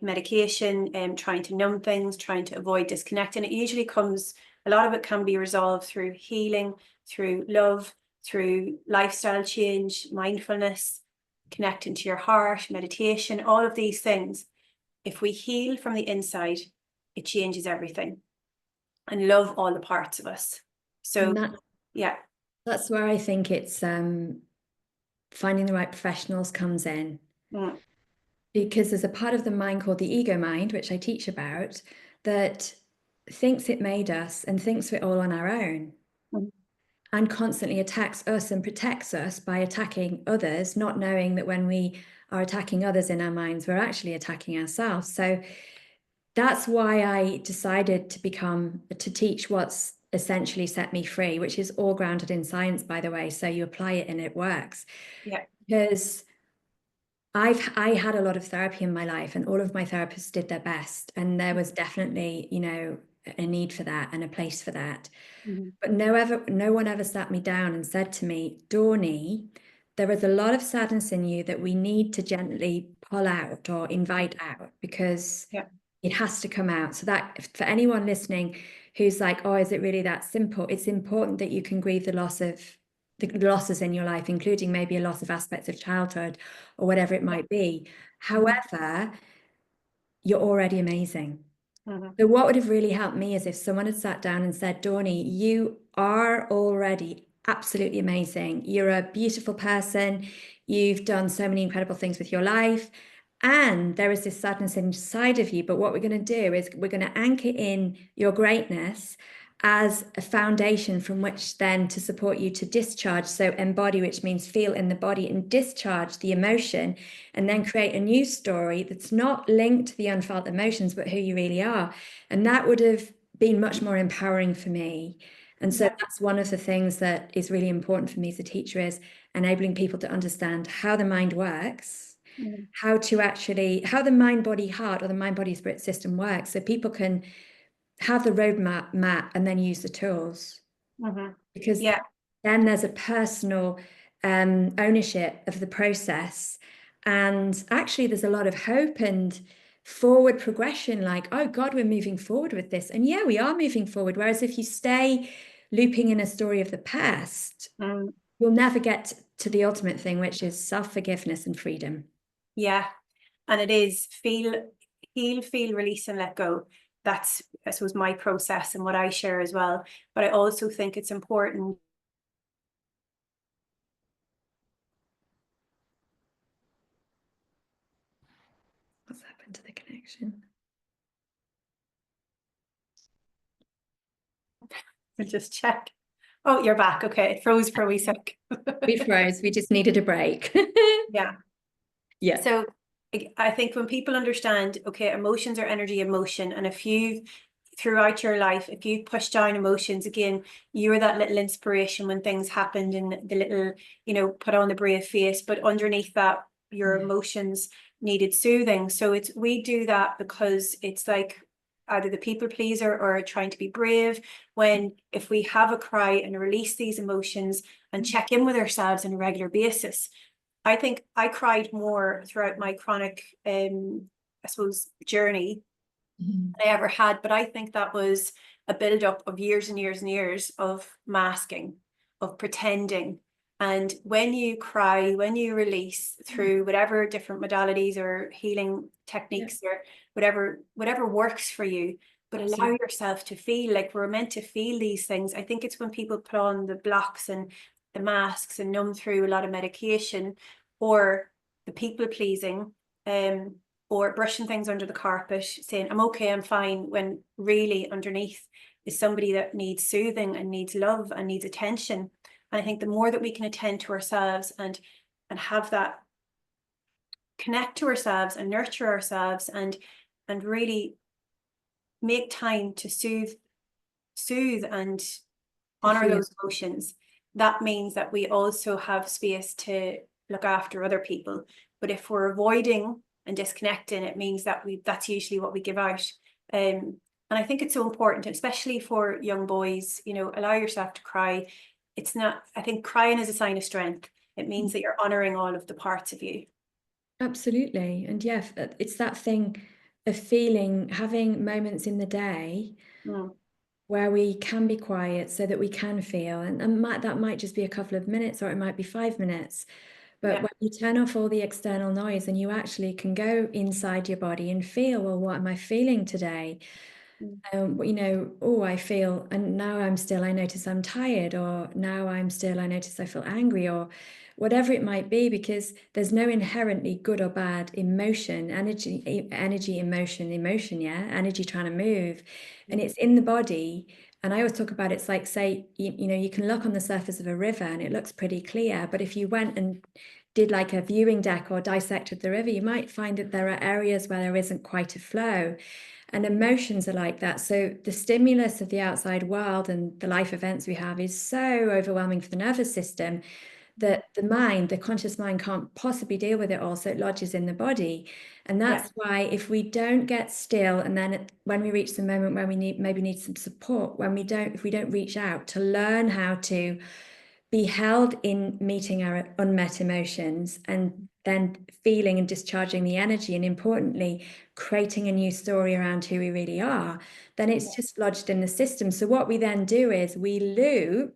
[SPEAKER 1] medication and trying to numb things, trying to avoid disconnecting. It usually comes, a lot of it can be resolved through healing, through love, through lifestyle change, mindfulness, connecting to your heart, meditation, all of these things. If we heal from the inside, it changes everything, and love all the parts of us. So yeah,
[SPEAKER 2] that's where I think it's finding the right professionals comes in. Because there's a part of the mind called the ego mind, which I teach about, that thinks it made us and thinks we're all on our own, and constantly attacks us and protects us by attacking others, not knowing that when we are attacking others in our minds, we're actually attacking ourselves. So that's why I decided to teach what's essentially set me free, which is all grounded in science, by the way. So you apply it and it works.
[SPEAKER 1] Yeah.
[SPEAKER 2] Because I had a lot of therapy in my life, and all of my therapists did their best. And there was definitely, you know, a need for that and a place for that. But no one ever sat me down and said to me, Dawny, there is a lot of sadness in you that we need to gently pull out or invite out, because it has to come out. So that for anyone listening who's like, oh, is it really that simple? It's important that you can grieve the losses in your life, including maybe a loss of aspects of childhood or whatever it might be. However, you're already amazing. So what would have really helped me is if someone had sat down and said, Dawny, you are already absolutely amazing. You're a beautiful person. You've done so many incredible things with your life. And there is this sadness inside of you. But what we're going to do is we're going to anchor in your greatness as a foundation from which then to support you to discharge. So embody, which means feel in the body, and discharge the emotion, and then create a new story that's not linked to the unfelt emotions, but who you really are. And that would have been much more empowering for me. And so that's one of the things that is really important for me as a teacher, is enabling people to understand how the mind works, how the mind, body, heart, or the mind, body, spirit system works, so people can have the roadmap and then use the tools. Because then there's a personal ownership of the process, and actually there's a lot of hope and forward progression, like, oh God, we're moving forward with this. And yeah, we are moving forward. Whereas if you stay looping in a story of the past, you'll never get to the ultimate thing, which is self-forgiveness and freedom.
[SPEAKER 1] Yeah. And it is heal, feel, release, and let go. That's, I suppose, my process and what I share as well. But I also think it's important.
[SPEAKER 2] What's happened to the connection?
[SPEAKER 1] We'll just check. Oh, you're back. Okay. It froze for a wee sec.
[SPEAKER 2] We froze. We just needed a break.
[SPEAKER 1] Yeah.
[SPEAKER 2] Yeah.
[SPEAKER 1] So I think when people understand, okay, emotions are energy in motion, and if you, throughout your life, if you push down emotions, again, you're that little inspiration when things happened, and the little, you know, put on the brave face, but underneath that, your emotions needed soothing. So we do that because it's like either the people pleaser or trying to be brave, when if we have a cry and release these emotions and check in with ourselves on a regular basis. I think I cried more throughout my chronic, I suppose, journey than I ever had. But I think that was a build-up of years and years and years of masking, of pretending. And when you cry, when you release through whatever different modalities or healing techniques or whatever works for you, but allow yourself to feel, like we're meant to feel these things. I think it's when people put on the blocks and the masks and numb through a lot of medication, or the people pleasing, or brushing things under the carpet, saying I'm okay, I'm fine, when really underneath is somebody that needs soothing and needs love and needs attention. And I think the more that we can attend to ourselves and have that, connect to ourselves and nurture ourselves and really make time to soothe and
[SPEAKER 2] To
[SPEAKER 1] honor
[SPEAKER 2] feel.
[SPEAKER 1] those emotions, that means that we also have space to look after other people. But if we're avoiding and disconnecting, it means that that's usually what we give out. And I think it's so important, especially for young boys, allow yourself to cry. It's not, I think crying is a sign of strength. It means that you're honoring all of the parts of you.
[SPEAKER 2] Absolutely. And yeah, it's that thing of feeling, having moments in the day
[SPEAKER 1] Mm,
[SPEAKER 2] where we can be quiet so that we can feel. And that might just be a couple of minutes, or it might be 5 minutes. But
[SPEAKER 1] yeah.
[SPEAKER 2] when you turn off all the external noise and you actually can go inside your body and feel, well, what am I feeling today?
[SPEAKER 1] Mm,
[SPEAKER 2] Oh, I feel, and now I notice I'm tired, or now I notice I feel angry, or whatever it might be, because there's no inherently good or bad emotion, emotion, yeah, energy trying to move, and
[SPEAKER 1] mm,
[SPEAKER 2] it's in the body. And I always talk about it's like, say, you can look on the surface of a river and it looks pretty clear, but if you went and did like a viewing deck or dissected the river, you might find that there are areas where there isn't quite a flow. And emotions are like that. So the stimulus of the outside world and the life events we have is so overwhelming for the nervous system that the conscious mind, can't possibly deal with it all. So it lodges in the body. And
[SPEAKER 1] yeah.
[SPEAKER 2] that's why if we don't get still, and then when we reach the moment where we maybe need some support, if we don't reach out to learn how to be held in meeting our unmet emotions, and then feeling and discharging the energy, and importantly, creating a new story around who we really are, then it's just lodged in the system. So what we then do is we loop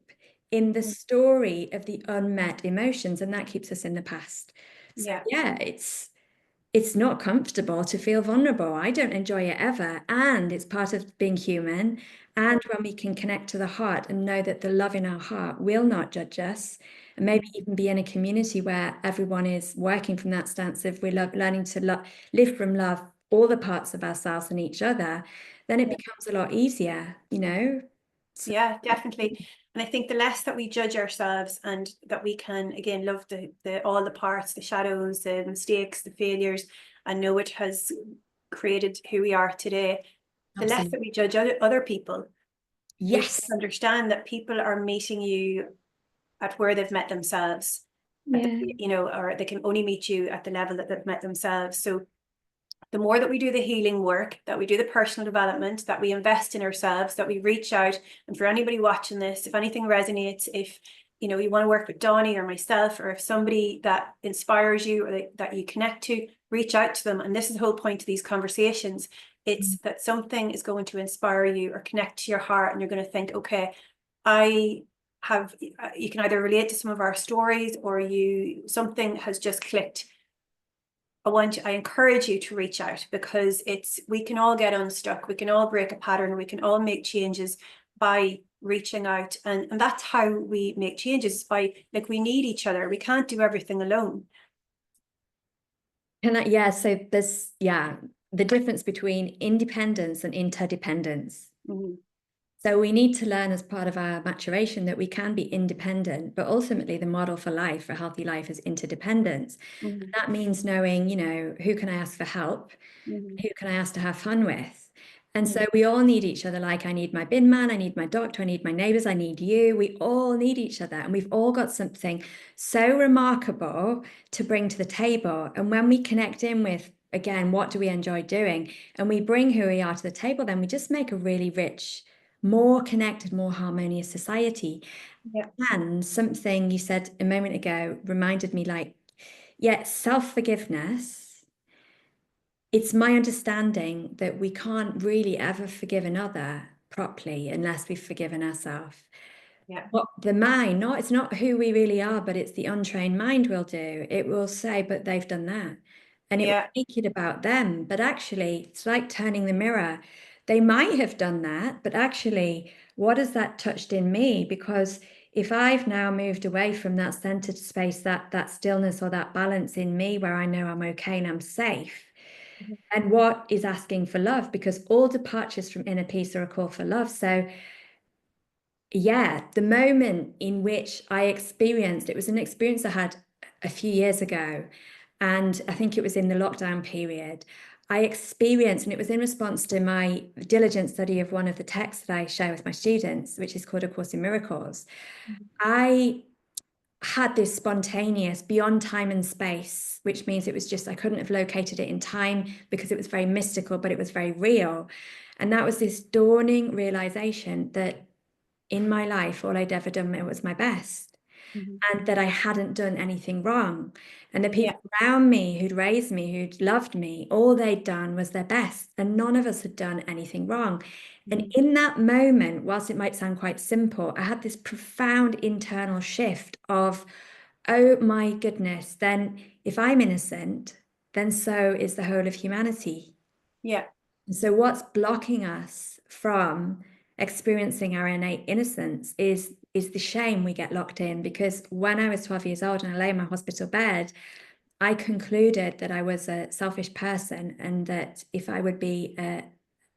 [SPEAKER 2] in the
[SPEAKER 1] Mm,
[SPEAKER 2] story of the unmet emotions, and that keeps us in the past. So
[SPEAKER 1] yeah.
[SPEAKER 2] yeah, it's not comfortable to feel vulnerable. I don't enjoy it ever. And it's part of being human. And when we can connect to the heart and know that the love in our heart will not judge us, and maybe even be in a community where everyone is working from that stance of learning to live from love, all the parts of ourselves and each other, then it
[SPEAKER 1] Yeah.
[SPEAKER 2] becomes a lot easier. So,
[SPEAKER 1] Yeah, definitely. And I think the less that we judge ourselves and that we can again love the all the parts, the shadows, the mistakes, the failures, and know it has created who we are today, the less
[SPEAKER 2] absolutely.
[SPEAKER 1] that we judge other people, we can
[SPEAKER 2] Yes.
[SPEAKER 1] understand that people are meeting you at where they've met themselves,
[SPEAKER 2] Yeah.
[SPEAKER 1] or they can only meet you at the level that they've met themselves. So the more that we do the healing work, that we do the personal development, that we invest in ourselves, that we reach out, and for anybody watching this, if anything resonates, if you want to work with Donnie or myself, or if somebody that inspires you or that you connect to, reach out to them. And this is the whole point of these conversations. It's that something is going to inspire you or connect to your heart, and you're going to think, okay, I have, you can either relate to some of our stories, or something has just clicked. I encourage you to reach out, because we can all get unstuck, we can all break a pattern, we can all make changes by reaching out, and that's how we make changes, by we need each other. We can't do everything alone.
[SPEAKER 2] So the difference between independence and interdependence.
[SPEAKER 1] Mhm.
[SPEAKER 2] So we need to learn as part of our maturation that we can be independent, but ultimately the model for life, for a healthy life, is interdependence.
[SPEAKER 1] Mhm.
[SPEAKER 2] That means knowing, who can I ask for help?
[SPEAKER 1] Mhm.
[SPEAKER 2] Who can I ask to have fun with? And
[SPEAKER 1] Mhm.
[SPEAKER 2] so we all need each other. Like I need my bin man, I need my doctor, I need my neighbors, I need you. We all need each other. And we've all got something so remarkable to bring to the table. And when we connect in with, again, what do we enjoy doing? And we bring who we are to the table, then we just make a really rich, more connected, more harmonious society.
[SPEAKER 1] Yeah.
[SPEAKER 2] And something you said a moment ago reminded me self-forgiveness. It's my understanding that we can't really ever forgive another properly unless we've forgiven ourselves.
[SPEAKER 1] Yeah.
[SPEAKER 2] What the mind, not it's not who we really are, but it's the untrained mind will do. It will say, but they've done that. And it will
[SPEAKER 1] Yeah.
[SPEAKER 2] make it about them. But actually, it's like turning the mirror. They might have done that, but actually, what has that touched in me? Because if I've now moved away from that centered space, that stillness or that balance in me where I know I'm okay and I'm safe,
[SPEAKER 1] Mhm.
[SPEAKER 2] and what is asking for love, because all departures from inner peace are a call for love. So yeah, the moment in which I experienced, it was an experience I had a few years ago, and I think it was in the lockdown period. I experienced, and it was in response to my diligent study of one of the texts that I share with my students, which is called A Course in Miracles. I had this spontaneous beyond time and space, which means it was just, I couldn't have located it in time because it was very mystical, but it was very real. And that was this dawning realization that in my life, all I'd ever done, it was my best, and that I hadn't done anything wrong. And the
[SPEAKER 1] Yeah.
[SPEAKER 2] people around me who'd raised me, who'd loved me, all they'd done was their best, and none of us had done anything wrong. And in that moment, whilst it might sound quite simple, I had this profound internal shift of, oh my goodness, then if I'm innocent, then so is the whole of humanity.
[SPEAKER 1] Yeah.
[SPEAKER 2] So what's blocking us from experiencing our innate innocence is the shame we get locked in. Because when I was 12 years old and I lay in my hospital bed, I concluded that I was a selfish person, and that if I would be a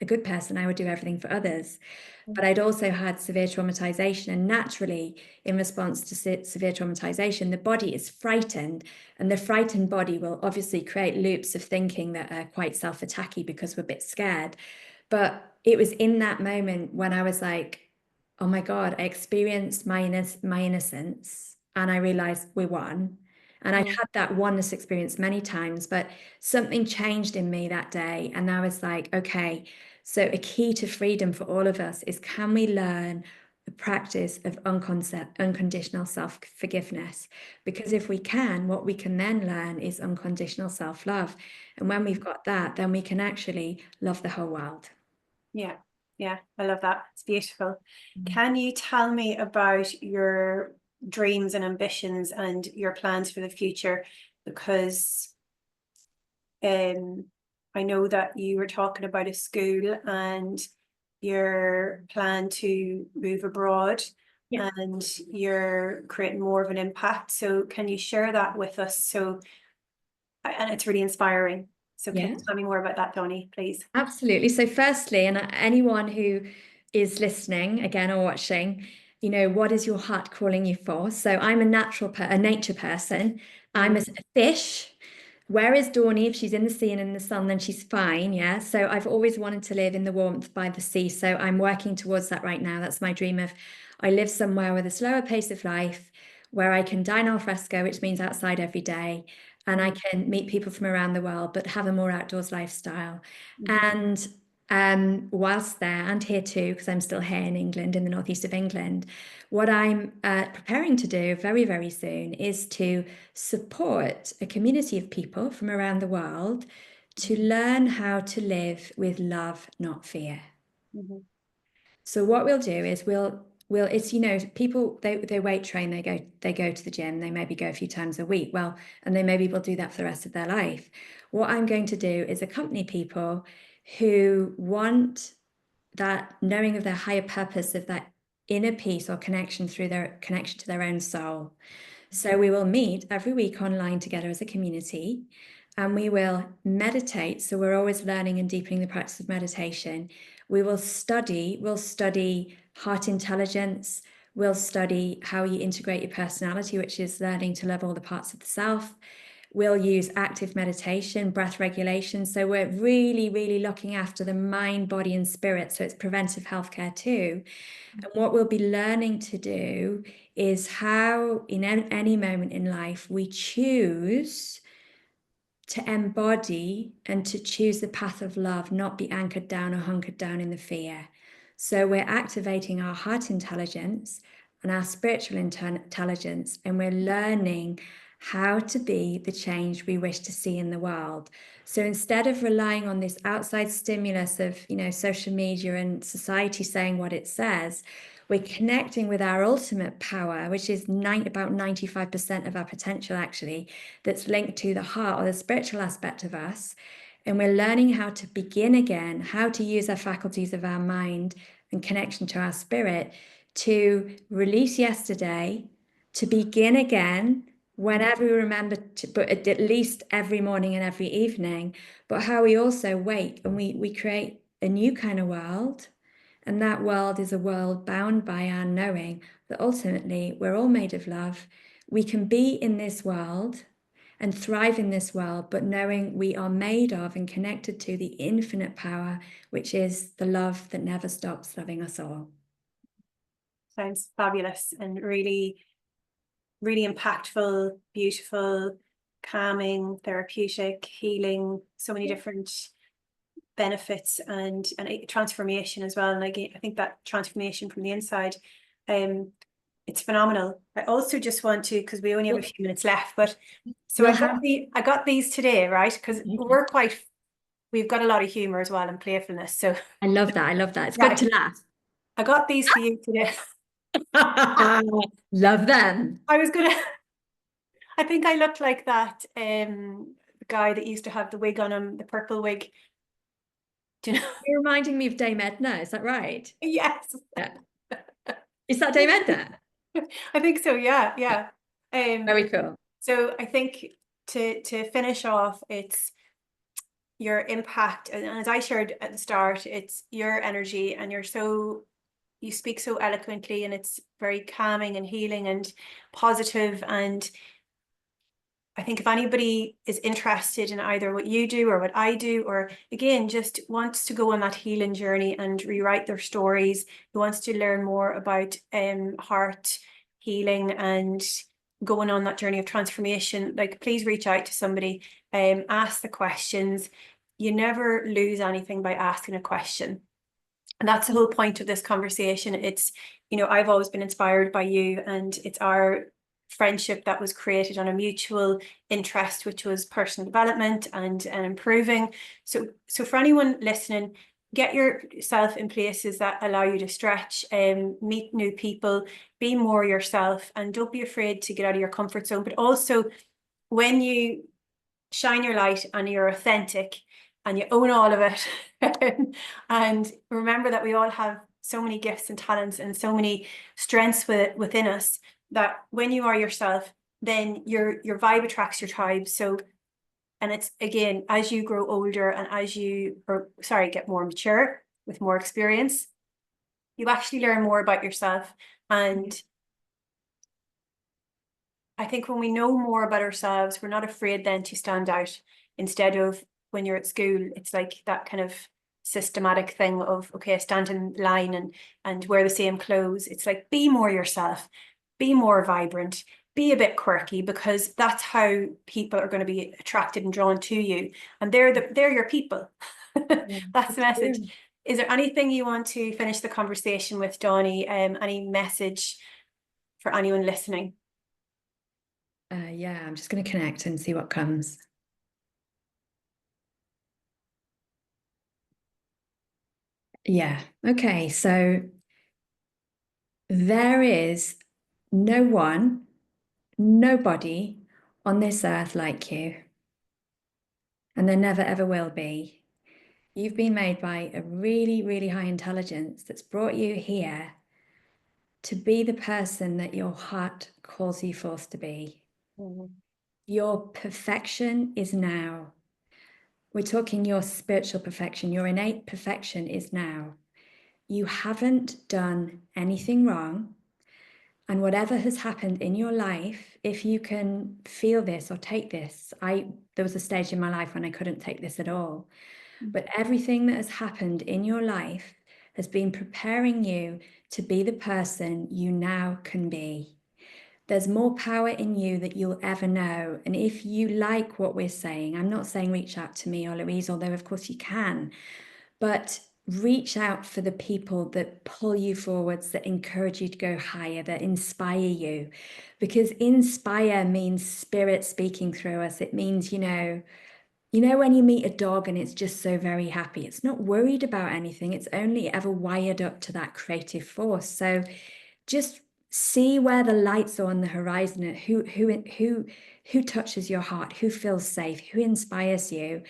[SPEAKER 2] good person, I would do everything for others. But I'd also had severe traumatization, and naturally, in response to severe traumatization, the body is frightened, and the frightened body will obviously create loops of thinking that are quite self-attacky because we're a bit scared. But it was in that moment when I was like, oh my God, I experienced my innocence, and I realized we won. And I'd had that oneness experience many times, but something changed in me that day. And I was like, okay, so a key to freedom for all of us is, can we learn the practice of unconditional self-forgiveness? Because if we can, what we can then learn is unconditional self-love. And when we've got that, then we can actually love the whole world.
[SPEAKER 1] Yeah. Yeah. I love that. It's beautiful. Can you tell me about your dreams and ambitions and your plans for the future? Because I know that you were talking about a school and your plan to move abroad,
[SPEAKER 2] Yeah.
[SPEAKER 1] and you're creating more of an impact. So can you share that with us? So, and it's really inspiring. So can
[SPEAKER 2] Yeah.
[SPEAKER 1] you tell me more about that, Donnie, please?
[SPEAKER 2] Absolutely. So firstly, and anyone who is listening again or watching, what is your heart calling you for? So I'm a nature person. I'm a fish. Where is Dawny? If she's in the sea and in the sun, then she's fine. Yeah. So I've always wanted to live in the warmth by the sea. So I'm working towards that right now. That's my dream of, I live somewhere with a slower pace of life, where I can dine al fresco, which means outside every day, and I can meet people from around the world, but have a more outdoors lifestyle. And whilst there, and here too, because I'm still here in England, in the northeast of England, what I'm preparing to do very, very soon is to support a community of people from around the world to learn how to live with love, not fear. So what we'll do is we'll it's people, they weight train, they go to the gym, they maybe go a few times a week, well, and they maybe will do that for the rest of their life. What I'm going to do is accompany people who want that knowing of their higher purpose, of that inner peace or connection through their connection to their own soul. So we will meet every week online together as a community, and we will meditate. So we're always learning and deepening the practice of meditation. We'll study heart intelligence. We'll study how you integrate your personality, which is learning to love all the parts of the self. We'll use active meditation, breath regulation. So we're really, really looking after the mind, body, and spirit. So it's preventive healthcare too. And what we'll be learning to do is how, in any moment in life, we choose to embody and to choose the path of love, not be anchored down or hunkered down in the fear. So we're activating our heart intelligence and our spiritual intelligence, and we're learning how to be the change we wish to see in the world. So instead of relying on this outside stimulus of, social media and society saying what it says, we're connecting with our ultimate power, which is about 95% of our potential, actually, that's linked to the heart or the spiritual aspect of us. And we're learning how to begin again, how to use our faculties of our mind and connection to our spirit to release yesterday, to begin again whenever we remember to, but at least every morning and every evening. But how we also wake and we create a new kind of world. And that world is a world bound by our knowing that ultimately we're all made of love. We can be in this world and thrive in this world, but knowing we are made of and connected to the infinite power, which is the love that never stops loving us all.
[SPEAKER 1] Sounds fabulous and really, really impactful, beautiful, calming, therapeutic, healing, so many different benefits and transformation as well. And I think that transformation from the inside, it's phenomenal. I also just want to, because we only have a few minutes left, but so I got these today, right? Because we've got a lot of humor as well and playfulness. So
[SPEAKER 2] I love that. I love that. It's
[SPEAKER 1] right.
[SPEAKER 2] good to laugh.
[SPEAKER 1] I got these for you today.
[SPEAKER 2] Love them.
[SPEAKER 1] I was gonna I think I looked like that guy that used to have the wig on him, the purple wig. Do you know?
[SPEAKER 2] You're reminding me of Dame Edna, is that right?
[SPEAKER 1] Yes.
[SPEAKER 2] Yeah. Is that Dame Edna?
[SPEAKER 1] I think so, yeah, yeah.
[SPEAKER 2] Very cool.
[SPEAKER 1] So I think to finish off, it's your impact, and as I shared at the start, it's your energy, and you speak so eloquently, and it's very calming and healing and positive. And I think if anybody is interested in either what you do or what I do, or again, just wants to go on that healing journey and rewrite their stories, who wants to learn more about heart healing and going on that journey of transformation, like please reach out to somebody, ask the questions. You never lose anything by asking a question. And that's the whole point of this conversation. It's, I've always been inspired by you, and it's our friendship that was created on a mutual interest, which was personal development and improving. So for anyone listening, get yourself in places that allow you to stretch, meet new people, be more yourself, and don't be afraid to get out of your comfort zone. But also, when you shine your light and you're authentic and you own all of it, and remember that we all have so many gifts and talents and so many strengths within us, that when you are yourself, then your vibe attracts your tribe. So, and it's again, as you grow older and as you get more mature with more experience, you actually learn more about yourself. And I think when we know more about ourselves, we're not afraid then to stand out. Instead of when you're at school, it's like that kind of systematic thing of, okay, stand in line and wear the same clothes. It's like, be more yourself, be more vibrant, be a bit quirky, because that's how people are going to be attracted and drawn to you. And they're your people. That's the message. Is there anything you want to finish the conversation with, Donnie? Any message for anyone listening?
[SPEAKER 2] Yeah, I'm just going to connect and see what comes. Yeah, okay, so there is nobody on this earth like you, and there never ever will be. You've been made by a really, really high intelligence that's brought you here to be the person that your heart calls you forth to be. Your perfection is now. We're talking your spiritual perfection, your innate perfection is now. You haven't done anything wrong. And whatever has happened in your life, if you can feel this or take this, there was a stage in my life when I couldn't take this at all. But everything that has happened in your life has been preparing you to be the person you now can be. There's more power in you that you'll ever know. And if you like what we're saying, I'm not saying reach out to me or Louise, although of course you can, but reach out for the people that pull you forwards, that encourage you to go higher, that inspire you. Because inspire means spirit speaking through us. It means, when you meet a dog and it's just so very happy, it's not worried about anything. It's only ever wired up to that creative force. So just see where the lights are on the horizon, and who touches your heart, who feels safe, who inspires you.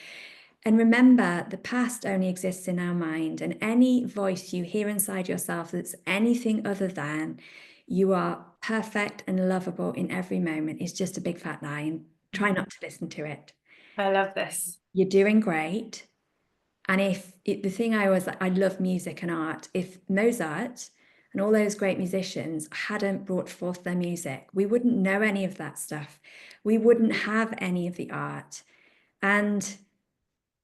[SPEAKER 2] And remember, the past only exists in our mind, and any voice you hear inside yourself that's anything other than you are perfect and lovable in every moment is just a big fat lie, and try not to listen to it.
[SPEAKER 1] I love this.
[SPEAKER 2] You're doing great. And the thing I love music and art. If Mozart and all those great musicians hadn't brought forth their music, we wouldn't know any of that stuff. We wouldn't have any of the art. And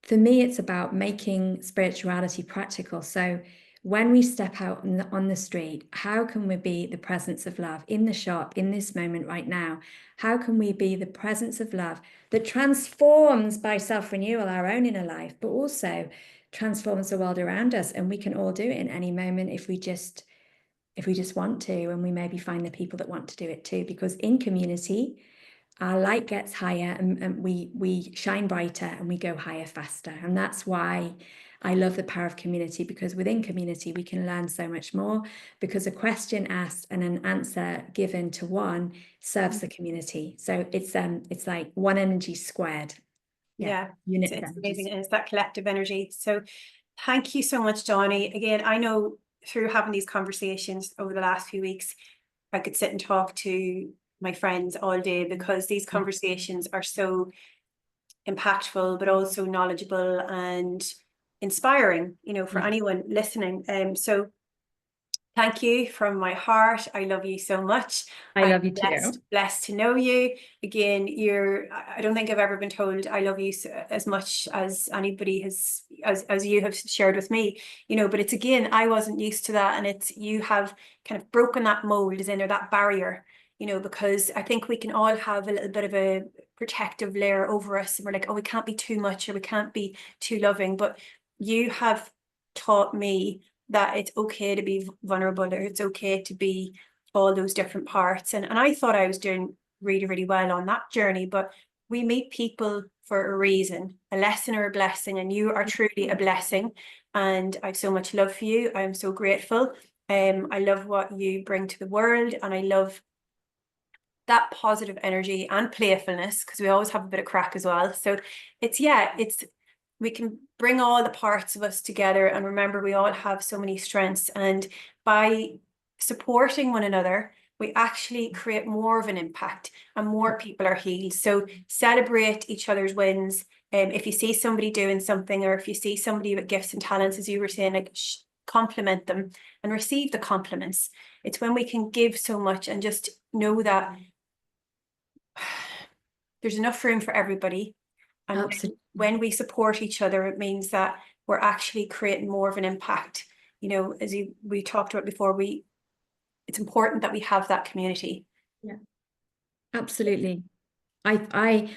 [SPEAKER 2] for me, it's about making spirituality practical. So when we step out on the street, how can we be the presence of love in the shop, in this moment right now? How can we be the presence of love that transforms by self-renewal our own inner life, but also transforms the world around us? And we can all do it in any moment if we just want to, and we maybe find the people that want to do it too, because in community, our light gets higher and we shine brighter and we go higher faster. And that's why I love the power of community, because within community, we can learn so much more, because a question asked and an answer given to one serves the community. So it's like one energy squared.
[SPEAKER 1] Yeah,
[SPEAKER 2] Unit
[SPEAKER 1] it's
[SPEAKER 2] energy.
[SPEAKER 1] amazing. And it's that collective energy. So thank you so much, Donnie. Again, I know through having these conversations over the last few weeks, I could sit and talk to my friends all day, because these conversations are so impactful, but also knowledgeable and inspiring, you know, for anyone listening. So thank you from my heart. I love you so much.
[SPEAKER 2] I love you too.
[SPEAKER 1] Blessed to know you. Again, I don't think I've ever been told I love you as much as anybody has, as you have shared with me, you know, but it's, again, I wasn't used to that. And it's, you have kind of broken that mold, as in, or that barrier, you know, because I think we can all have a little bit of a protective layer over us. And we're like, oh, we can't be too much, or we can't be too loving. But you have taught me that it's okay to be vulnerable, or it's okay to be all those different parts. And I thought I was doing really, really well on that journey, but we meet people for a reason, a lesson or a blessing, and you are truly a blessing. And I've so much love for you. I'm so grateful. I love what you bring to the world, and I love that positive energy and playfulness, because we always have a bit of crack as well. So it's, we can bring all the parts of us together, and remember, we all have so many strengths, and by supporting one another, we actually create more of an impact, and more people are healed. So celebrate each other's wins. If you see somebody doing something, or if you see somebody with gifts and talents, as you were saying, like, compliment them and receive the compliments. It's when we can give so much and just know that there's enough room for everybody. And
[SPEAKER 2] Absolutely.
[SPEAKER 1] when we support each other, it means that we're actually creating more of an impact. You know, as we talked about before, it's important that we have that community.
[SPEAKER 2] Yeah, absolutely. I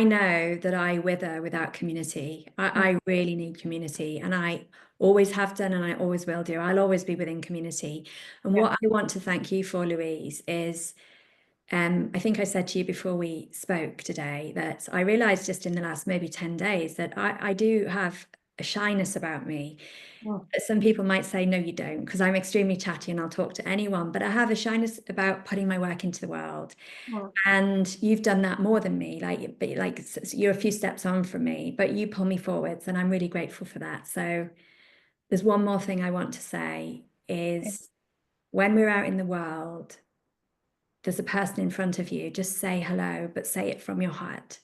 [SPEAKER 2] know that I wither without community. I really need community, and I always have done, and I always will do. I'll always be within community. And what I want to thank you for, Louise, is I think I said to you before we spoke today that I realized just in the last maybe 10 days that I do have a shyness about me. Some people might say, no, you don't, because I'm extremely chatty and I'll talk to anyone, but I have a shyness about putting my work into the world. And you've done that more than me, like you're a few steps on from me, but you pull me forwards, and I'm really grateful for that. So there's one more thing I want to say is, when we're out in the world, there's a person in front of you, just say hello, but say it from your heart.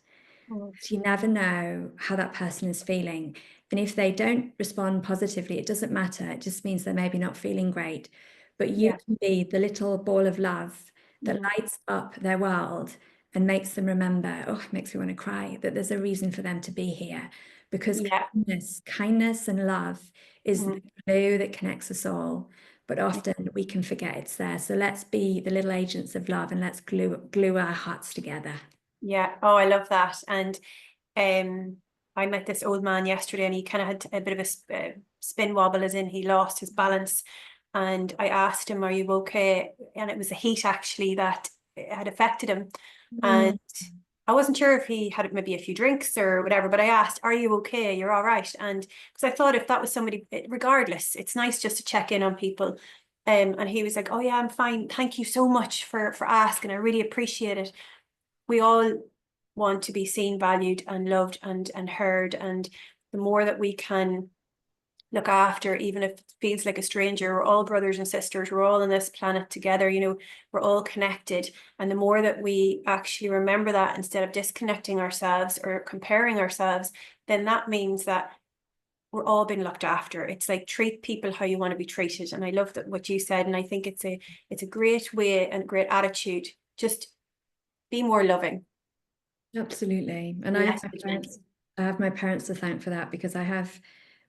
[SPEAKER 2] You never know how that person is feeling. And if they don't respond positively, it doesn't matter. It just means they're maybe not feeling great. But you can be the little ball of love that lights up their world and makes them remember, oh, it makes me want to cry, that there's a reason for them to be here. Because kindness and love is the glue that connects us all. But often we can forget it's there. So let's be the little agents of love, and let's glue our hearts together.
[SPEAKER 1] Yeah. Oh, I love that. And I met this old man yesterday, and he kind of had a bit of a spin wobble, as in he lost his balance. And I asked him, are you okay? And it was the heat actually that had affected him. And I wasn't sure if he had maybe a few drinks or whatever, but I asked, are you okay? You're all right? And because I thought, if that was somebody, regardless, it's nice just to check in on people. And he was like, oh yeah, I'm fine. Thank you so much for asking. I really appreciate it. We all want to be seen, valued, and loved, and heard. And the more that we can look after, even if it feels like a stranger, we're all brothers and sisters, we're all on this planet together, you know, we're all connected. And the more that we actually remember that, instead of disconnecting ourselves or comparing ourselves, then that means that we're all being looked after. It's like treat people how you want to be treated. And I love that what you said. And I think it's a great way and great attitude. Just be more loving.
[SPEAKER 2] Absolutely. And
[SPEAKER 1] Less judgmental.
[SPEAKER 2] I have my parents to thank for that, because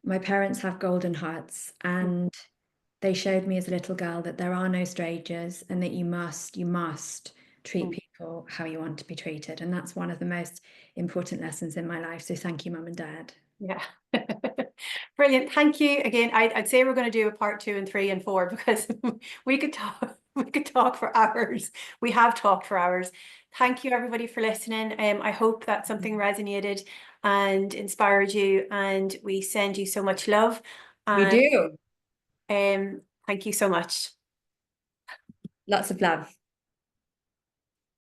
[SPEAKER 2] my parents have golden hearts, and they showed me as a little girl that there are no strangers, and that you must treat people how you want to be treated. And that's one of the most important lessons in my life. So thank you, Mum and Dad.
[SPEAKER 1] Yeah. Brilliant. Thank you again. I'd say we're going to do a part 2 and 3 and 4 because we could talk for hours. We have talked for hours. Thank you everybody for listening. I hope that something resonated and inspired you, and we send you so much love.
[SPEAKER 2] We
[SPEAKER 1] And
[SPEAKER 2] do.
[SPEAKER 1] thank you so much.
[SPEAKER 2] Lots of love.